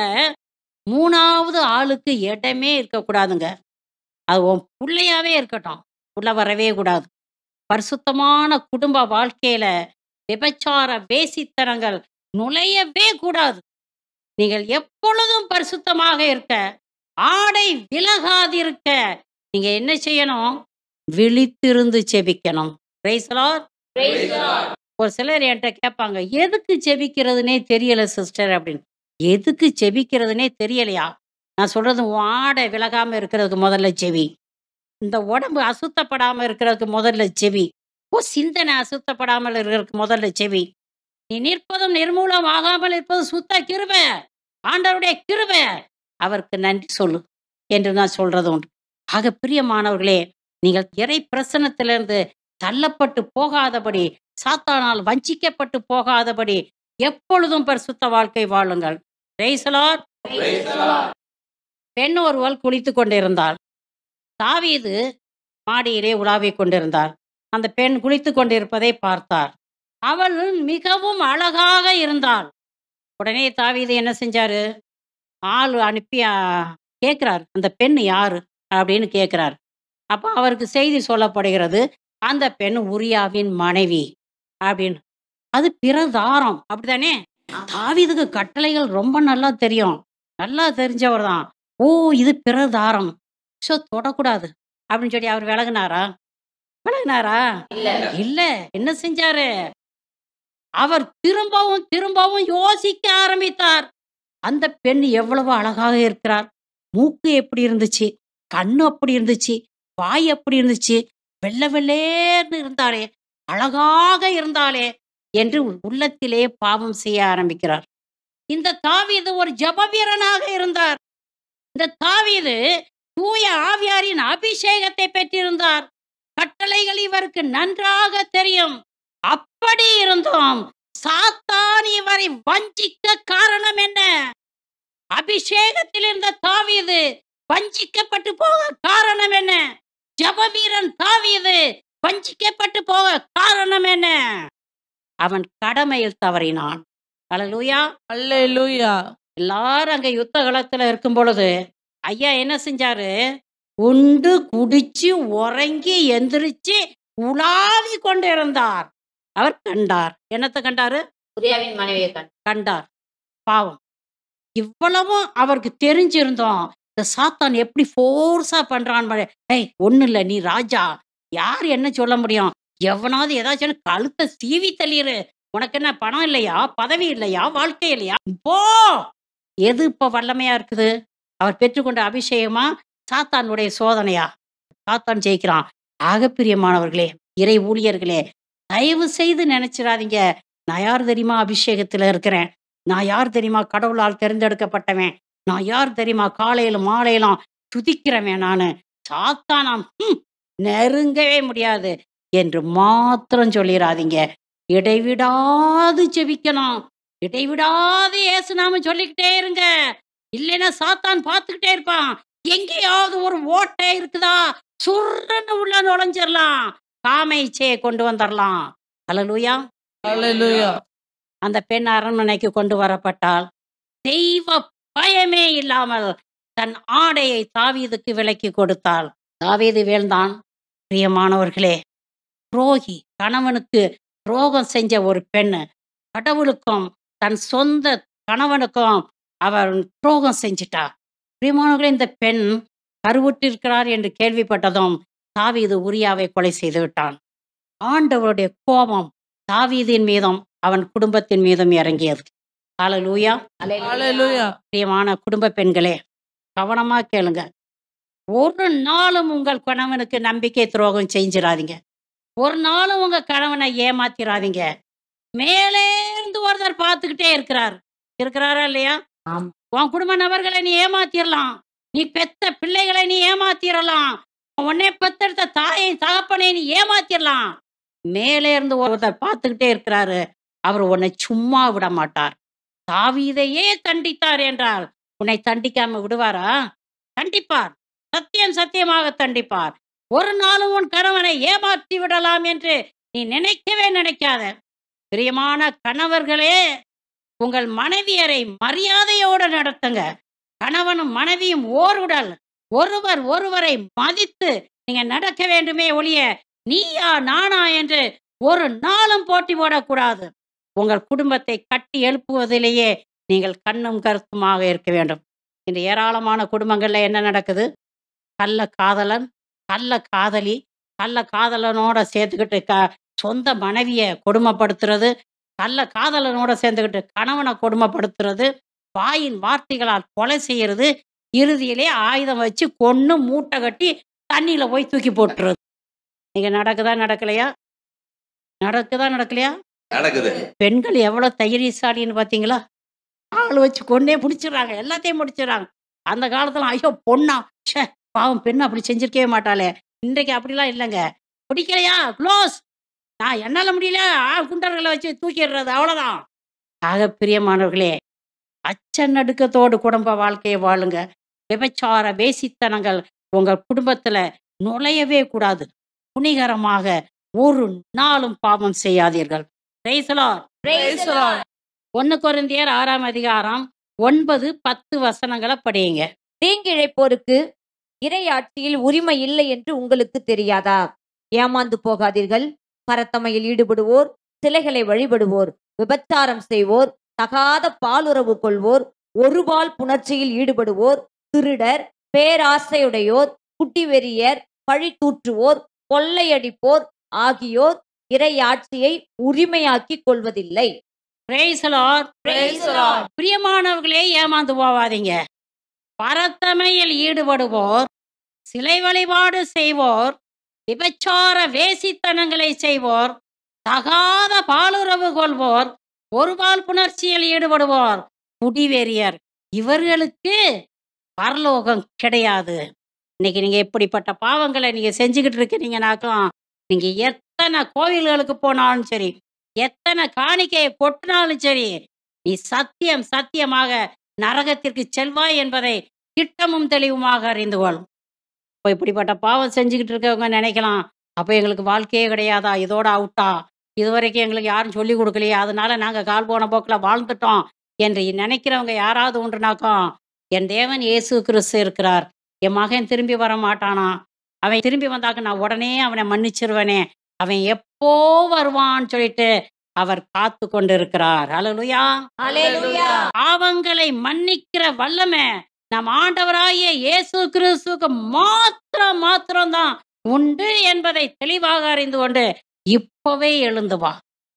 மூணாவது ஆளுக்கு இடமே இருக்கக்கூடாதுங்க. அது உன் பிள்ளையாவே இருக்கட்டும், உள்ள வரவே கூடாது. பரிசுத்தமான குடும்ப வாழ்க்கையில விபச்சார வேசித்தனங்கள் நுழையவே கூடாது. நீங்கள் எப்பொழுதும் பரிசுத்தமாக இருக்க, ஆடை விலகாதிருக்க நீங்க என்ன செய்யணும்? விழித்திருந்து செபிக்கணும். Praise the Lord. Praise the Lord. ஒரு சிலர் என்கிட்ட கேட்பாங்க, எதுக்கு செபிக்கிறதுனே தெரியல சிஸ்டர் அப்படின்னு. எதுக்கு செபிக்கிறதுனே தெரியலையா? நான் சொல்றது, உன் ஆடை விலகாம இருக்கிறதுக்கு முதல்ல செவி. இந்த உடம்பு அசுத்தப்படாம இருக்கிறதுக்கு முதல்ல செவி. சிந்தனை அசுத்தப்படாமல் இருக்கிறதுக்கு முதல்ல செவி. நீ நிற்பதும் நிர்மூலம் ஆகாமல் இருப்பதும் சுத்த கிருபை, ஆண்டவருடைய கிருபை, அவருக்கு நன்றி சொல்லு என்று நான் சொல்றது உண்டு. ஆக பிரியமானவர்களே, நீங்கள் இறை பிரசன்னத்திலிருந்து தள்ளப்பட்டு போகாதபடி, சாத்தானால் வஞ்சிக்கப்பட்டு போகாதபடி எப்பொழுதும் பரிசுத்த வாழ்க்கை வாழுங்கள். Price the Lord. பெண் ஒருவள் குளித்து கொண்டிருந்தாள். தாவீது மாடியிலே உலாவிக் கொண்டிருந்தார். அந்த பெண் குளித்து கொண்டிருப்பதை பார்த்தார். அவள் மிகவும் அழகாக இருந்தாள். உடனே தாவீது என்ன செஞ்சாரு? ஆள் அனுப்பி கேட்கிறார், அந்த பெண் யாரு அப்படின்னு கேட்கிறார். அப்போ அவருக்கு செய்தி சொல்லப்படுகிறது, அந்த பெண் உரியாவின் மனைவி அப்படின்னு. அது பிரதாரம், அப்படித்தானே? தாவீதுக்கு கட்டளைகள் ரொம்ப நல்லா தெரியும், நல்லா தெரிஞ்சவர் தான். ஓ, இது பிரதாரம், ஸோ தொடக்கூடாது அப்படின்னு சொல்லி அவர் விலகினாரா? இல்ல. என்ன செஞ்சாரு? அவர் திரும்பவும் திரும்பவும் யோசிக்க ஆரம்பித்தார். அந்த பெண் எவ்வளவு அழகாக இருக்கிறார், மூக்கு எப்படி இருந்துச்சு, கண்ணு அப்படி இருந்துச்சு, வாய் எப்படி இருந்துச்சு, வெள்ளை வெள்ளேர்னு இருந்தாளே, அழகாக இருந்தாளே என்று உள்ளத்திலே பாவம் செய்ய ஆரம்பிக்கிறார். இந்த தாவீது ஒரு ஜெப வீரனாக இருந்தார். இந்த தாவீது தூய ஆவியாரின் அபிஷேகத்தை பெற்றிருந்தார். கட்டளைகள் இவருக்கு நன்றாக தெரியும். அப்படி இருந்தும் சாத்தான் இவரை வஞ்சிக்க காரணம் என்ன? அபிஷேகத்தில் இருந்த தாவீது வஞ்சிக்கப்பட்டு போக காரணம் என்ன? ஜெப வீரன் தாவீது வஞ்சிக்கப்பட்டு போக காரணம் என்ன? அவன் கடமையில் தவறினான். ஹல்லேலூயா. Hallelujah. எல்லாரும் அங்க யுத்த களத்துல இருக்கும் பொழுது ஐயா என்ன செஞ்சாரு? உண்டு குடிச்சு உறங்கி எந்திரிச்சு உலாவி கொண்டு இருந்தார். அவர் கண்டார். என்னத்தை கண்டாரு? உரியாவின் மனைவியை கண்டார். பாவம். இவ்வளவும் அவருக்கு தெரிஞ்சிருந்தோம். இந்த சாத்தான் எப்படி ஃபோர்ஸா பண்றான். ஏய், ஒண்ணு இல்ல, நீ ராஜா, யார் என்ன சொல்ல முடியும்? எவனாவது ஏதாச்சும் கழுத்தை சீவி தள்ளிரு. உனக்கு என்ன பணம் இல்லையா, பதவி இல்லையா, வாழ்க்கை இல்லையா? போ, எது இப்போ வல்லமையா இருக்குது? அவர் பெற்றுக்கொண்ட அபிஷேகமா? சாத்தானுடைய சோதனையா? சாத்தான் ஜெயிக்கிறான். ஆக பிரியமானவர்களே, இறை ஊழியர்களே, தயவு செய்து நினைச்சிடாதீங்க, நான் யார் தெரியுமா அபிஷேகத்துல இருக்கிறேன். நான் யார் தெரியுமா கடவுளால் தேர்ந்தெடுக்கப்பட்டவன். நான் யார் தெரியுமா காலையிலும் மாலையிலும் துதிக்கிறவன் நானு. சாத்தானாம் நெருங்கவே முடியாது என்று மாத்திரம் சொல்லிடாதீங்க. இடைவிடாது ஜெபிக்கணும். இடைவிடாது இயேசு நாம சொல்லிக்கிட்டே இருங்க. இல்லைன்னா சாத்தான் பார்த்துக்கிட்டே இருப்பான். எங்கேயாவது ஒரு ஓட்டை இருக்குதா, சுருன்னு உள்ள நுழைஞ்சிடலாம். காம இச்சையை கொண்டு வந்துடலாம். அல்லேலூயா. அல்லேலூயா. அந்த பெண் அரண்மனைக்கு கொண்டு வரப்பட்டால் தெய்வ பயமே இல்லாமல் தன் ஆடையை தாவீதுக்கு விலக்கி கொடுத்தாள். தாவீது வீழ்ந்தான். பிரியமானவர்களே, துரோகி, கணவனுக்கு துரோகம் செஞ்ச ஒரு பெண்ணு, கடவுளுக்கும் தன் சொந்த கணவனுக்கும் அவர் துரோகம் செஞ்சிட்டா. பிரியமானவர்களே, இந்த பெண் கருவுற்றிருக்கிறார் என்று கேள்விப்பட்டதும் தாவீது உரியாவை கொலை செய்து விட்டான். ஆண்டவருடைய கோபம் தாவீதின் மீதும் அவன் குடும்பத்தின் மீதும் இறங்கியது. ஹல்லேலூயா. அல்லேலூயா. பிரியமான குடும்ப பெண்களே, கவனமா கேளுங்க. ஒரு நாளும் உங்கள் கணவனுக்கு நம்பிக்கை துரோகம் செஞ்சிடாதீங்க. ஒரு நாளும் உங்க கணவனை ஏமாத்திராதீங்க. மேலே இருந்து ஒருத்தர் பார்த்துக்கிட்டே இருக்கிறாரா இல்லையா? உன் குடும்ப நபர்களை நீ ஏமாத்திரலாம். நீ பெத்த பிள்ளைகளை நீ ஏமாத்திரலாம். உன்னை பெத்தெடுத்த தாயை தகப்பனை நீ ஏமாத்திரலாம். மேலே இருந்து ஒருத்தர் பார்த்துக்கிட்டே இருக்கிறாரு. அவர் உன்னை சும்மா விட மாட்டார். தாவீதையே தண்டித்தார் என்றால் உன்னை தண்டிக்காம விடுவாரா? தண்டிப்பார். சத்தியம் சத்தியமாக தண்டிப்பார். ஒரு நாளும் உன் கணவனை ஏமாற்றி விடலாம் என்று நீ நினைக்கவே நினைக்காத. பிரியமான கணவர்களே, உங்கள் மனைவியரை மரியாதையோடு நடத்துங்க. கணவனும் மனைவியும் ஓர் உடல். ஒருவர் ஒருவரை மதித்து நீங்க நடக்க வேண்டுமே ஒழிய நீயா நானா என்று ஒரு நாளும் போட்டி போடக்கூடாது. உங்கள் குடும்பத்தை கட்டி எழுப்புவதிலேயே நீங்கள் கண்ணும் கருத்துமாக இருக்க வேண்டும். இன்று ஏராளமான குடும்பங்கள்ல என்ன நடக்குது? கள்ள காதலன், கள்ள காதலி, கள்ள காதலனோட சேர்த்துக்கிட்டு சொந்த மனைவியை கொடுமைப்படுத்துறது, கள்ள காதலனோட சேர்ந்துக்கிட்டு கணவனை கொடுமைப்படுத்துறது, வாயின் வார்த்தைகளால் கொலை செய்யறது, இறுதியிலே ஆயுதம் வச்சு கொன்னு மூட்டை கட்டி தண்ணியில போய் தூக்கி போட்டுறது. நீங்க நடக்குதா நடக்கலையா? நடக்குது. பெண்கள் எவ்வளவு தைரியசாலின்னு பாத்தீங்களா? ஆள் வச்சு கொன்னே பிடிச்சிடுறாங்க. எல்லாத்தையும் முடிச்சிடறாங்க. அந்த காலத்துல ஐயோ பொண்ணா, ச்சே பாவம் பெண்ணு அப்படி செஞ்சிருக்கவே மாட்டாளே. இன்றைக்கு அப்படிலாம் இல்லைங்க. பிடிக்கலையா க்ளோஸ், நான் என்னால முடியல, குண்டர்களை வச்சு தூக்கிடுறது, அவ்வளவுதான். ஆக பிரியமானவர்களே, அச்ச நடுக்கத்தோடு குடும்ப வாழ்க்கையை வாழுங்க. விபச்சார வேசித்தனங்கள் உங்க குடும்பத்துல நுழையவே கூடாது. துணிகரமாக ஒரு நாளும் பாவம் செய்யாதீர்கள். Praise the Lord. Praise the Lord. 1 கொரிந்தியர் 6ஆம் அதிகாரம் 9-10 வசனங்களை படியுங்க. தீங்கிழைப்போருக்கு இறையாட்சியில் உரிமை இல்லை என்று உங்களுக்கு தெரியாதா? ஏமாந்து போகாதீர்கள். பரத்தமையில் ஈடுபடுவோர், சிலைகளை வழிபடுவோர், விபச்சாரம் செய்வோர், தகாத பாலுறவு கொள்வோர், ஒருபால் புணர்ச்சியில் ஈடுபடுவோர், திருடர், பேராசையுடையோர், குட்டிவெறியர், பழி தூற்றுவோர், கொள்ளையடிப்போர் ஆகியோர் இறையாட்சியை உரிமையாக்கிக் கொள்வதில்லை. Praise the Lord. Praise the Lord. பிரியமானவர்களே, ஏமாந்து போவாதீங்க. பரத்தமையில் ஈடுபடுவோர், சிலை வழிபாடு செய்வோர், விபச்சார வேசித்தனங்களை செய்வோர், தகாத பாலுறவு கொள்வோர், ஒருபால் புணர்ச்சியில் ஈடுபடுவோர், குடிவெறியர், இவர்களுக்கு பரலோகம் கிடையாது. இன்னைக்கு நீங்க எப்படிப்பட்ட பாவங்களை நீங்க செஞ்சுக்கிட்டு இருக்கீங்கன்னாக்கும், நீங்க எத்தனை கோவில்களுக்கு போனாலும் சரி, எத்தனை காணிக்கையை கொட்டினாலும் சரி, நீ சத்தியம் சத்தியமாக நரகத்திற்கு செல்வாய் என்பதை திட்டமும் தெளிவுமாக அறிந்து கொள். இப்போ இப்படிப்பட்ட பாவம் செஞ்சுக்கிட்டு இருக்கவங்க நினைக்கலாம், அப்போ எங்களுக்கு வாழ்க்கையே கிடையாதா, இதோட அவுட்டா, இதுவரைக்கும் எங்களுக்கு யாரும் சொல்லி கொடுக்கலையே, அதனால நாங்கள் கால் போன போக்கில் வாழ்ந்துட்டோம் என்று நினைக்கிறவங்க யாராவது உண்டுனாக்கும், என் தேவன் இயேசு கிறிஸ்து இருக்கிறார். என் மகன் திரும்பி வர மாட்டானா? அவன் திரும்பி வந்தாக்க நான் உடனே அவனை மன்னிச்சிருவனே. அவன் எப்போ வருவான்னு சொல்லிட்டு அவர் காத்து கொண்டு இருக்கிறார். அல்லேலூயா. அல்லேலூயா. பாவங்களை மன்னிக்கிற வல்லமை நம் ஆண்டவராகிய இயேசு கிறிஸ்துவுக்கு மாத்திரம்தான் உண்டு என்பதை தெளிவாக அறிந்து கொண்டு இப்பவே எழுந்து வா.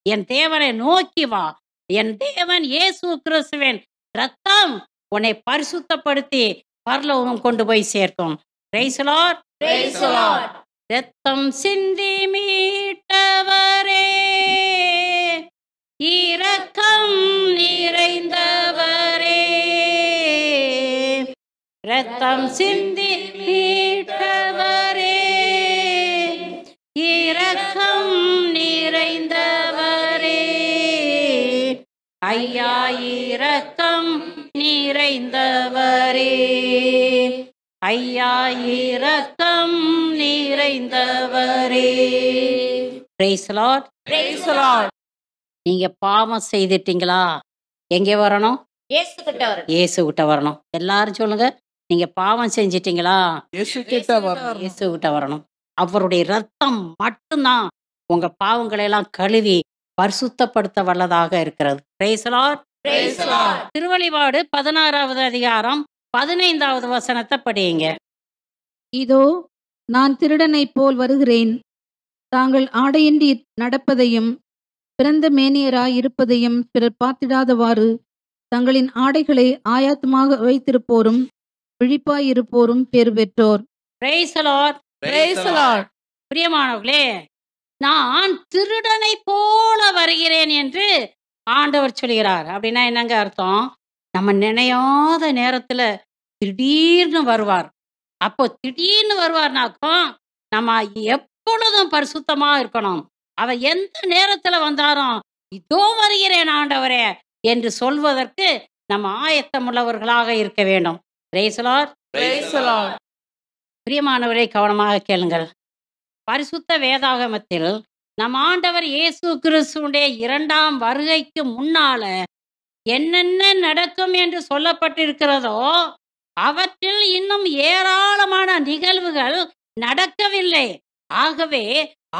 என் தேவனை நோக்கி வா. என் தேவன் இயேசு கிறிஸ்துவின் ரத்தம் உன்னை பரிசுத்தப்படுத்தி பரலோகம் கொண்டு போய் சேர்க்கும். Praise the Lord. Praise the Lord. ரத்தம் சிந்தி மீட்டவரே, இரக்கம் நிறைந்தவரே, ரத்தம் சிந்தி மீட்டவரே, இரக்கம் நிறைந்தவரே, ஐயா இரக்கம் நிறைந்தவரே, ஐயா இரக்கம் நிறைந்தவரே. Praise the Lord. Praise the Lord. நீங்க பாவம் செய்துட்டீங்களா? எங்கே வரணும்? இயேசு கிட்ட வரணும். இயேசு கிட்ட வரணும். எல்லாரும் சொல்லுங்க, நீங்க பாவம் செஞ்சிட்டீங்களா? இயேசு கிட்ட வரணும். இயேசு கிட்ட வரணும். அவருடைய ரத்தம் மட்டும்தான் உங்க பாவங்களை எல்லாம் கழுவி பரிசுத்தப்படுத்த வல்லதாக இருக்கிறது. Praise the Lord. Praise the Lord. திருவெளிப்பாடு 16வது அதிகாரம் 15வது வசனத்தை படியுங்க. இதோ நான் திருடனைப் போல் வருகிறேன். தாங்கள் ஆடையின்றி நடப்பதையும் பிறந்த மேனியராய் இருப்பதையும் பிறர் பார்த்திடாதவாறு தங்களின் ஆடைகளை ஆயத்தமாக வைத்திருப்போரும் விழிப்பாயிருப்போரும் பேறு பெற்றோர். Praise the Lord. Praise the Lord. பிரியமானவர்களே, நான் திருடனை போல வருகிறேன் என்று ஆண்டவர் சொல்கிறார். அப்படின்னா என்னங்க அர்த்தம்? நம்ம நினையாத நேரத்துல திடீர்னு வருவார். அப்போ திடீர்னு வருவார்னாக்கும் நம்ம எப்பொழுதும் பரிசுத்தமா இருக்கணும். அவர் எந்த நேரத்துல வந்தாலும் இதோ வருகிறேன் ஆண்டவரே என்று சொல்வதற்கு நம்ம ஆயத்தமுள்ளவர்களாக இருக்க வேண்டும். Praise the Lord. Praise the Lord. பிரியமானவரை கவனமாக கேளுங்கள். பரிசுத்த வேதாகமத்தில் நம் ஆண்டவர் இயேசு கிறிஸ்துவுடைய 2ஆம் வருகைக்கு முன்னால என்னென்ன நடக்கும் என்று சொல்லப்பட்டிருக்கிறதோ அவற்றில் இன்னும் ஏராளமான நிகழ்வுகள் நடக்கவில்லை. ஆகவே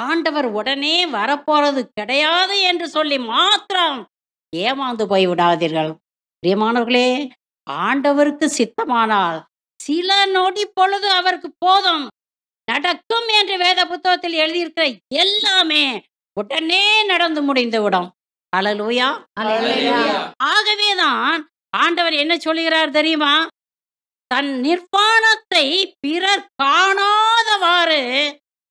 ஆண்டவர் உடனே வரப்போறது கிடையாது என்று சொல்லி மாத்திரம் ஏமாந்து போய் விடாதீர்கள். பிரியமானவர்களே, ஆண்டவருக்கு சித்தமானால் சில நொடி பொழுது அவருக்கு போதும். நடக்கும் என்று வேத புத்தகத்தில் எழுதியிருக்கிற எல்லாமே உடனே நடந்து முடிந்துவிடும். அல்லேலூயா. ஆகவேதான் ஆண்டவர் என்ன சொல்கிறார் தெரியுமா? தன் நிர்வாணத்தை பிறர் காணாதவாறு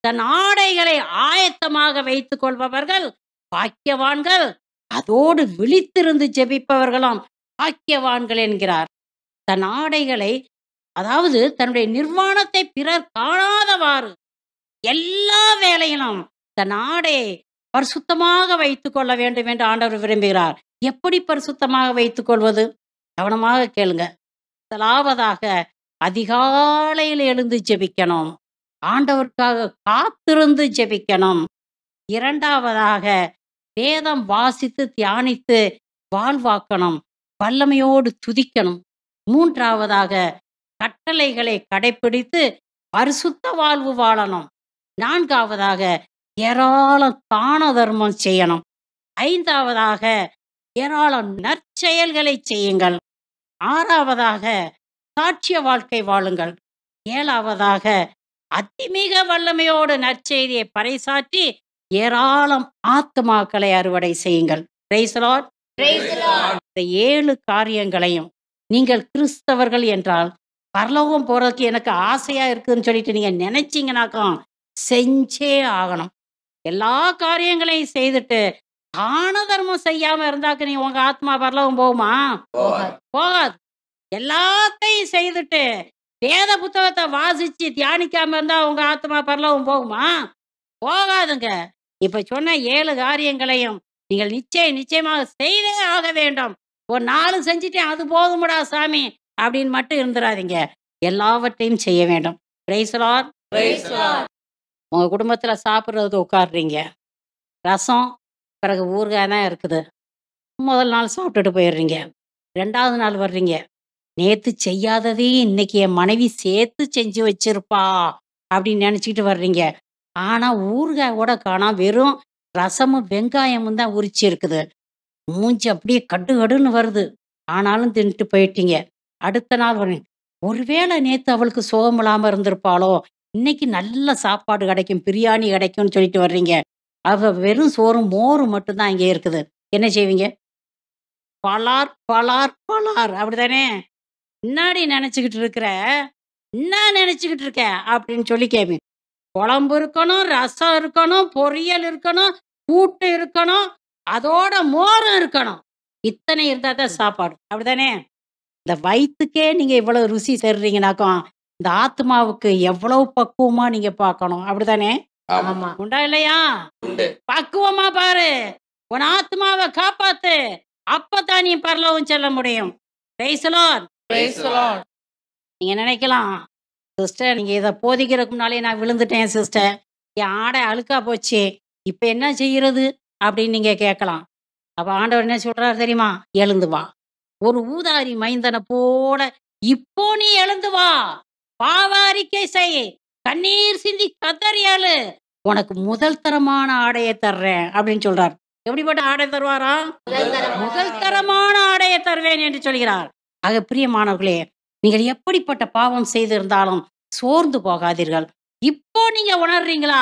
தன் ஆடைகளை ஆயத்தமாக வைத்துக் கொள்பவர்கள் பாக்கியவான்கள், அதோடு விழித்திருந்து ஜெபிப்பவர்களும் பாக்கியவான்கள் என்கிறார். தன் ஆடைகளை, அதாவது தன்னுடைய நிர்வாணத்தை பிறர் காணாதவாறு எல்லா வேலையிலும் தன் ஆடையை பரிசுத்தமாக வைத்துக் கொள்ள வேண்டும் என்று ஆண்டவர் விரும்புகிறார். எப்படி பரிசுத்தமாக வைத்துக் கொள்வது? கவனமாக கேளுங்க. முதலாவதாக அதிகாலையில் எழுந்து ஜெபிக்கணும். ஆண்டவருக்காக காத்திருந்து ஜெபிக்கணும். 2வதாக வேதம் வாசித்து தியானித்து வாழ்வாக்கணும். வல்லமையோடு துதிக்கணும். 3வதாக கட்டளைகளை கடைப்பிடித்து பரிசுத்த வாழ்வு வாழணும். 4வதாக ஏராளம் தான தர்மம் செய்யணும். 5வதாக ஏராளம் நற்செயல்களை செய்யுங்கள். 6வதாக சாட்சிய வாழ்க்கை வாழுங்கள். 7வதாக அதிமிக வல்லமையோடு நற்செய்தியை பறைசாற்றி ஏராளம் ஆத்துமாக்களை அறுவடை செய்யுங்கள். Praise the Lord. Praise the Lord. இந்த 7 காரியங்களையும் நீங்கள் கிறிஸ்தவர்கள் என்றால் பரலோகம் போறதுக்கு எனக்கு ஆசையா இருக்குன்னு சொல்லிட்டு நீங்க நினைச்சீங்கன்னாக்கா செஞ்சே ஆகணும். எல்லா காரியங்களையும் செய்துட்டு தான தர்மம் செய்யாம இருந்தாக்க நீ உங்க ஆத்மா பரலோகம் போகுமா? போகாது. எல்லாத்தையும் செய்துட்டு வேத புத்தகத்தை வாசிச்சு தியானிக்காம இருந்தா உங்க ஆத்மா பரலோகம் போகுமா? போகாதுங்க. இப்ப சொன்ன 7 காரியங்களையும் நீங்கள் நிச்சயமாக செய்தே ஆக வேண்டும். ஒரு 4 செஞ்சுட்டேன் அது போதும்டா சாமி அப்படின்னு மட்டும் இருந்துடாதீங்க. எல்லாவற்றையும் செய்ய வேண்டும். Praise the Lord. Praise the Lord. உங்க குடும்பத்துல சாப்பிட்றதுக்கு உட்காடுறீங்க. ரசம், பிறகு ஊறுகாய் தான் இருக்குது. முதல் நாள் சாப்பிட்டுட்டு போயிடுறீங்க. 2வது நாள் வர்றீங்க. நேத்து செய்யாததே இன்னைக்கு என் மனைவி சேர்த்து செஞ்சு வச்சிருப்பா அப்படின்னு நினைச்சிட்டு வர்றீங்க. ஆனா ஊறுகாயோட காணோம், வெறும் ரசமும் வெங்காயமும் தான் உரிச்சு இருக்குது. மூஞ்சி அப்படியே கடு கடுன்னு வருது. ஆனாலும் தின்னுட்டு போயிட்டீங்க. அடுத்த நாள் வர்றீங்க. ஒருவேளை நேத்து அவளுக்கு சுகம் இல்லாம இருந்திருப்பாளோ, இன்னைக்கு நல்ல சாப்பாடு கிடைக்கும், பிரியாணி கிடைக்கும்னு சொல்லிட்டு வர்றீங்க. அவ வெறும் சோறும் மோரும் மட்டும்தான் இங்கே இருக்குது. என்ன செய்வீங்க? பலார் பலார் பலார், அப்படித்தானே? என்னாடி நினைச்சுக்கிட்டு இருக்கிற, என்ன நினைச்சுக்கிட்டு இருக்க அப்படின்னு சொல்லி கேட்பேன். குழம்பு இருக்கணும், ரசம் இருக்கணும், பொரியல் இருக்கணும், கூட்டு இருக்கணும், அதோட மோரும் இருக்கணும். இத்தனை இருந்தா தான் சாப்பாடு. அப்படிதானே? இந்த வயித்துக்கே நீங்க இவ்வளவு ருசி தர்றீங்கனாக்கும், இந்த ஆத்மாவுக்கு எவ்வளவு பக்குவமா நீங்க பார்க்கணும். அப்படிதானே? ஆமா. உண்டா இல்லையா? உண்டு. பக்குவமா பாரு. உன் ஆத்மாவை காப்பாத்து. அப்பதான் நீ பரலோகம் செல்ல முடியும். Praise the Lord. Praise the Lord. நீங்க நினைக்கலாம், சிஸ்டர் நீங்க இதை போதிக்கிறதுக்கு முன்னாலே நான் விழுந்துட்டேன் சிஸ்டர், என் ஆடை அழுக்கா போச்சு, இப்ப என்ன செய்யறது அப்படின்னு நீங்க கேட்கலாம். அப்ப ஆண்டவர் என்ன சொல்றாரு தெரியுமா? எழுந்து வா. ஒரு ஊதாரி மைந்தனை போல இப்போ நீ எழுந்து வா, பாவ அறிக்கை செய், கண்ணீர் சிந்தி கதறியாளு, உனக்கு முதல் தரமான ஆடையை தர்றேன் அப்படின்னு சொல்றார். எப்படிப்பட்ட ஆடை தருவாரா? முதல் தரமான ஆடையை தருவேன் என்று சொல்கிறார். ஆக பிரியமானவர்களே, நீங்கள் எப்படிப்பட்ட பாவம் செய்திருந்தாலும் சோர்ந்து போகாதீர்கள். இப்போ நீங்க உணர்றீங்களா,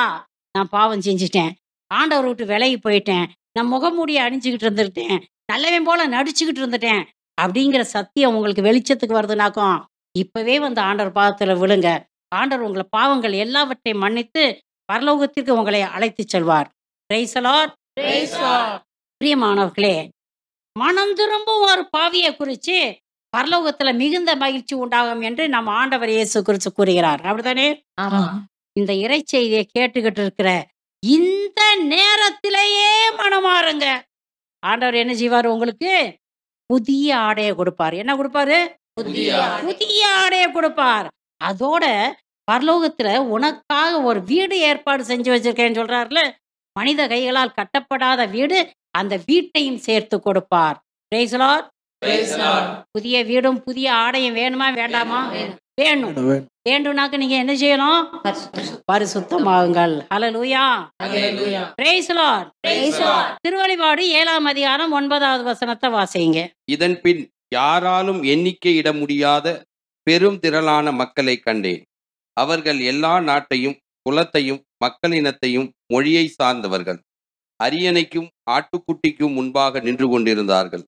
நான் பாவம் செஞ்சுட்டேன், ஆண்டவர் விட்டு விலகி போயிட்டேன், நான் முகமூடிய அணிஞ்சுக்கிட்டு இருந்துட்டேன், நல்லவன் போல நடிச்சுக்கிட்டு இருந்துட்டேன் அப்படிங்கிற சத்தியம் உங்களுக்கு வெளிச்சத்துக்கு வருதுனாக்கும், இப்பவே வந்து ஆண்டவர் பாதத்துல விழுங்க. ஆண்டவர் உங்களை பாவங்கள் எல்லாவற்றையும் மன்னித்து பரலோகத்திற்கு உங்களை அழைத்து செல்வார். Praise the Lord. Praise the Lord. பிரியமானவர்களே, மனம் திரும்பும் ஒரு பாவியை குறித்து பரலோகத்துல மிகுந்த மகிழ்ச்சி உண்டாகும் என்று நம்ம ஆண்டவர் இயேசு கிறிஸ்து கூறுகிறார். அப்படித்தானே? ஆமா. இந்த இறைச்செய்தியை கேட்டுக்கிட்டு இருக்கிற இந்த நேரத்திலேயே மனமாறுங்க. ஆண்டவர் என்ன செய்வார்? உங்களுக்கு புதிய ஆடையை கொடுப்பார். என்ன கொடுப்பாரு? புதிய ஆடையை கொடுப்பார். அதோட பரலோகத்துல உனக்காக ஒரு வீடு ஏற்பாடு செஞ்சு வச்சிருக்கேன்னு சொல்றாருல, மனித கைகளால் கட்டப்படாத வீடு, அந்த வீட்டையும் சேர்த்து கொடுப்பார். Praise the Lord. Praise the Lord. புதிய வீடும் புதிய ஆடையும் வேணுமா வேண்டாமா? வேணும். வேண்டும்னாக்க நீங்க என்ன செய்யணும்? பரிசுத்தமாகுங்கள். ஹல்லேலூயா. Hallelujah. Praise the Lord. Praise the Lord. திருவெளிப்பாடு 7ஆம் அதிகாரம் 9வது வசனத்தை வாசிங்க. இதன் பின் யாராலும் எண்ணிக்கையிட முடியாத பெரும் திரளான மக்களை கண்டேன். அவர்கள் எல்லா நாட்டையும் குலத்தையும் மக்களினத்தையும் மொழியை சார்ந்தவர்கள். அரியணைக்கும் ஆட்டுக்குட்டிக்கும் முன்பாக நின்று கொண்டிருந்தார்கள்.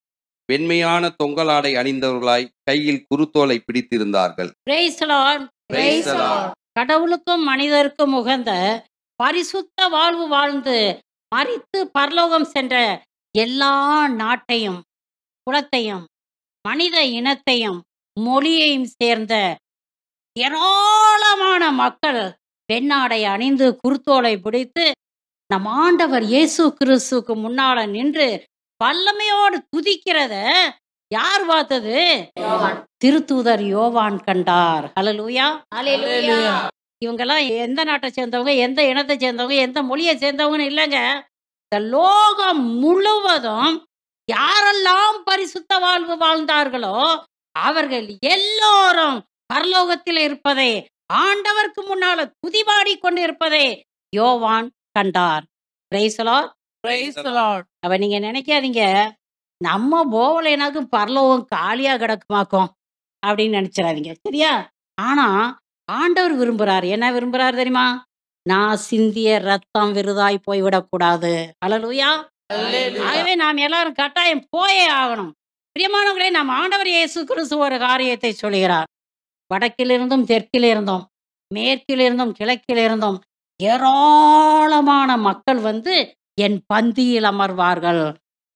வெண்மையான தொங்கலாடை அணிந்தவர்களாய் கையில் குருத்தோலை பிடித்திருந்தார்கள். Praise the Lord. Praise the Lord. கடவுளுக்கும் மனிதருக்கும் உகந்த பரிசுத்த வாழ்வு வாழ்ந்து மரித்து பரலோகம் சென்ற எல்லா நாட்டையும் குலத்தையும் மனித இனத்தையும் மொழியையும் சேர்ந்த ஏராளமான மக்கள் பெண்ணாடை அணிந்து குருத்தோலை பிடித்து நம் ஆண்டவர் இயேசு கிறிஸ்துக்கு முன்னால நின்று வல்லமையோடு துதிக்கிறத யார் பார்த்தது? திருத்தூதர் யோவான் கண்டார். ஹல்லேலூயா. Hallelujah. இவங்கெல்லாம் எந்த நாட்டை சேர்ந்தவங்க, எந்த இனத்தை சேர்ந்தவங்க, எந்த மொழியை சேர்ந்தவங்கன்னு இல்லைங்க. இந்த லோகம் முழுவதும் யாரெல்லாம் பரிசுத்த வாழ்வு வாழ்ந்தார்களோ அவர்கள் எல்லோரும் பரலோகத்தில் இருப்பதை, ஆண்டவருக்கு முன்னால துதிபாடி கொண்டிருப்பதை யோவான் கண்டார். Praise the Lord. Praise the Lord. அவ நீங்க நினைக்காதீங்க, நம்ம போகலைனாக்கும் பரலோகம் காலியா கிடக்குமாக்கும் அப்படின்னு நினைச்சிடாதீங்க. சரியா? ஆனா ஆண்டவர் விரும்புறாரு. என்ன விரும்புறாரு தெரியுமா? நான் சிந்திய ரத்தம் விருதாய் போய்விடக்கூடாது. ஹல்லேலூயா. Hallelujah. ஆகவே நாம் எல்லாரும் கட்டாயம் போயே ஆகணும். பிரியமானவர்களே, நம்ம ஆண்டவர் இயேசு கிறிஸ்து ஒரு காரியத்தை சொல்கிறார். வடக்கிலிருந்தும் தெற்கிலிருந்தும் மேற்கிலிருந்தும் கிழக்கிலிருந்தும் ஏராளமான மக்கள் வந்து என் பந்தியில் அமர்வார்கள்.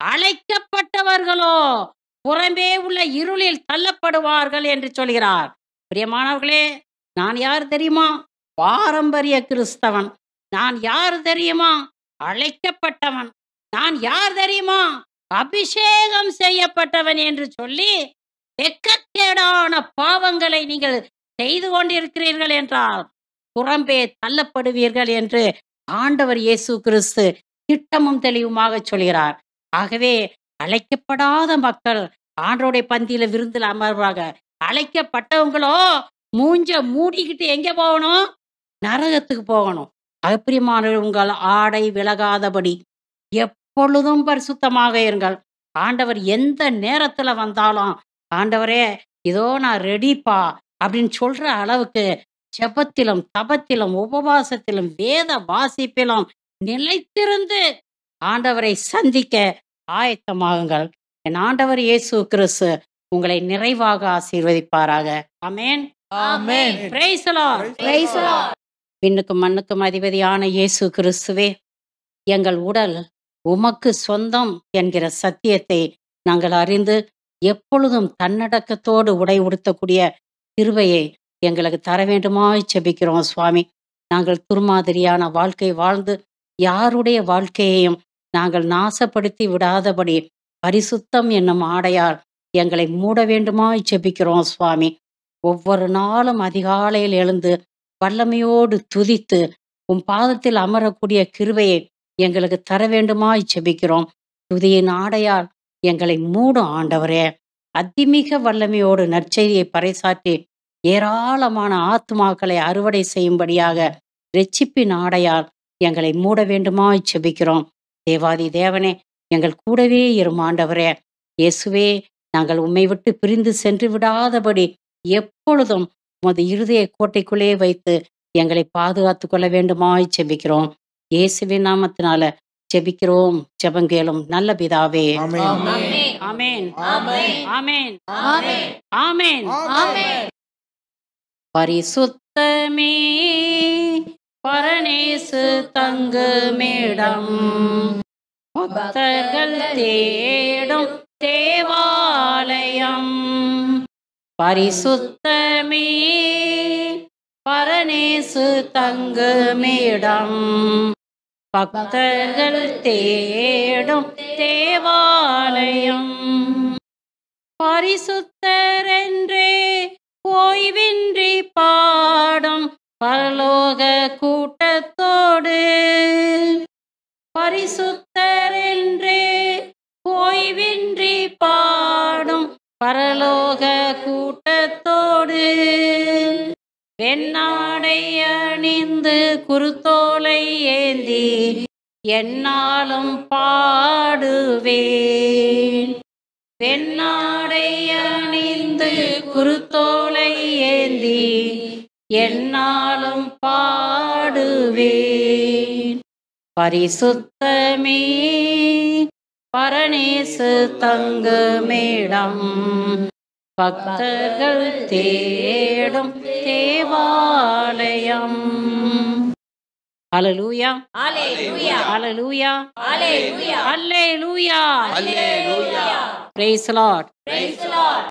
அழைக்கப்பட்டவர்களோ புறம்பே உள்ள இருளில் தள்ளப்படுவார்கள் என்று சொல்கிறார். பிரியமானவர்களே, நான் யார் தெரியுமா? பாரம்பரிய கிறிஸ்தவன். நான் யார் தெரியுமா? அழைக்கப்பட்டவன். நான் யார் தெரியுமா? அபிஷேகம் செய்யப்பட்டவன் என்று சொல்லி எக்கச்சேடான பாவங்களை நீங்கள் செய்து கொண்டிருக்கிறீர்கள் என்றால் புறம்பே தள்ளப்படுவீர்கள் என்று ஆண்டவர் இயேசு கிறிஸ்து திட்டமும் தெளிவுமாக சொல்கிறார். ஆகவே அழைக்கப்படாத மக்கள் ஆண்டவருடைய பந்தியில விருந்தில் அமர்வாங்க. அழைக்கப்பட்டவங்களோ மூஞ்ச மூடிக்கிட்டு எங்க போகணும்? நரகத்துக்கு போகணும். அப்பிரியமான உங்கள் ஆடை விலகாதபடி எப்பொழுதும் பரிசுத்தமாக இருங்கள். ஆண்டவர் எந்த நேரத்துல வந்தாலும், ஆண்டவரே இதோ நான் ரெடிப்பா அப்படின்னு சொல்ற அளவுக்கு ஜெபத்திலும் தபத்திலும் உபவாசத்திலும் வேத வாசிப்பிலும் நிலைத்திருந்து ஆண்டவரை சந்திக்க ஆயத்தமாகுங்கள். என் ஆண்டவர் இயேசு கிறிஸ்து உங்களை நிறைவாக ஆசீர்வதிப்பாராக. ஆமென். Amen. Praise the Lord. Praise the Lord. விண்ணுக்கும் மண்ணுக்கும் அதிபதியான இயேசு கிறிஸ்துவே, எங்கள் உடல் உமக்கு சொந்தம் என்கிற சத்தியத்தை நாங்கள் அறிந்து எப்பொழுதும் தன்னடக்கத்தோடு உடை உடுத்தக்கூடிய கிருபையை எங்களுக்கு தர வேண்டுமாய் செபிக்கிறோம் சுவாமி. நாங்கள் துர்மாதிரியான வாழ்க்கை வாழ்ந்து யாருடைய வாழ்க்கையையும் நாங்கள் நாசப்படுத்தி விடாதபடி பரிசுத்தம் என்னும் ஆடையால் எங்களை மூட வேண்டுமாய் செபிக்கிறோம் சுவாமி. ஒவ்வொரு நாளும் அதிகாலையில் எழுந்து வல்லமையோடு துதித்து உம் பாதத்தில் அமரக்கூடிய கிருபையை எங்களுக்கு தர வேண்டுமாய் செபிக்கிறோம். துதியின் ஆடையால் எங்களை மூடும் ஆண்டவரே. அதிமிக வல்லமையோடு நற்செய்தியை பறைசாற்றி ஏராளமான ஆத்துமாக்களை அறுவடை செய்யும்படியாக இரட்சிப்பின் ஆடையால் எங்களை மூட வேண்டுமாய் செபிக்கிறோம். தேவாதி தேவனே, எங்கள் கூடவே இரும் ஆண்டவரே. இயேசுவே, நாங்கள் உம்மை விட்டு பிரிந்து சென்று விடாதபடி எப்பொழுதும் உமது இருதய கோட்டைக்குள்ளே வைத்து எங்களை பாதுகாத்து கொள்ள வேண்டுமாய் செபிக்கிறோம். இயேசுவின் நாமத்தினால செபிக்கிறோம், ஜெபங்கேளும் நல்ல பிதாவே. ஆமென். ஆமென். Amen. ஆமென். Amen. ஆமென். Amen. பரிசுத்தமே பரநேசு தங்குமிடம், பக்தர்கள் தேடும் தேவாலயம். பரிசுத்தமே பரநேசு தங்குமிடம், பக்தர்கள் தேடும் தேவாலயம். பரிசுத்தரென்றே ஓய்வின்றி பாடும் பரலோக கூட்டத்தோடு, பரிசுத்தரென்றே ஓய்வின்றி பாடும் பரலோக கூட்டத்தோடு, வெண்ணாடை அணிந்து குருத்தோலை ஏந்தி என்னாலும் பாடுவேன். வெண்ணாடை அணிந்து குருத்தோலை ஏந்தி என்னாலும் பாடுவேன். பரிசுத்தமே பரநேசு தங்குமிடம், பக்தர்கள் தேடும் தேவாலயம். ஹல்லேலூயா. Hallelujah. Hallelujah. Hallelujah. Hallelujah. Hallelujah. Praise the Lord. Praise the Lord.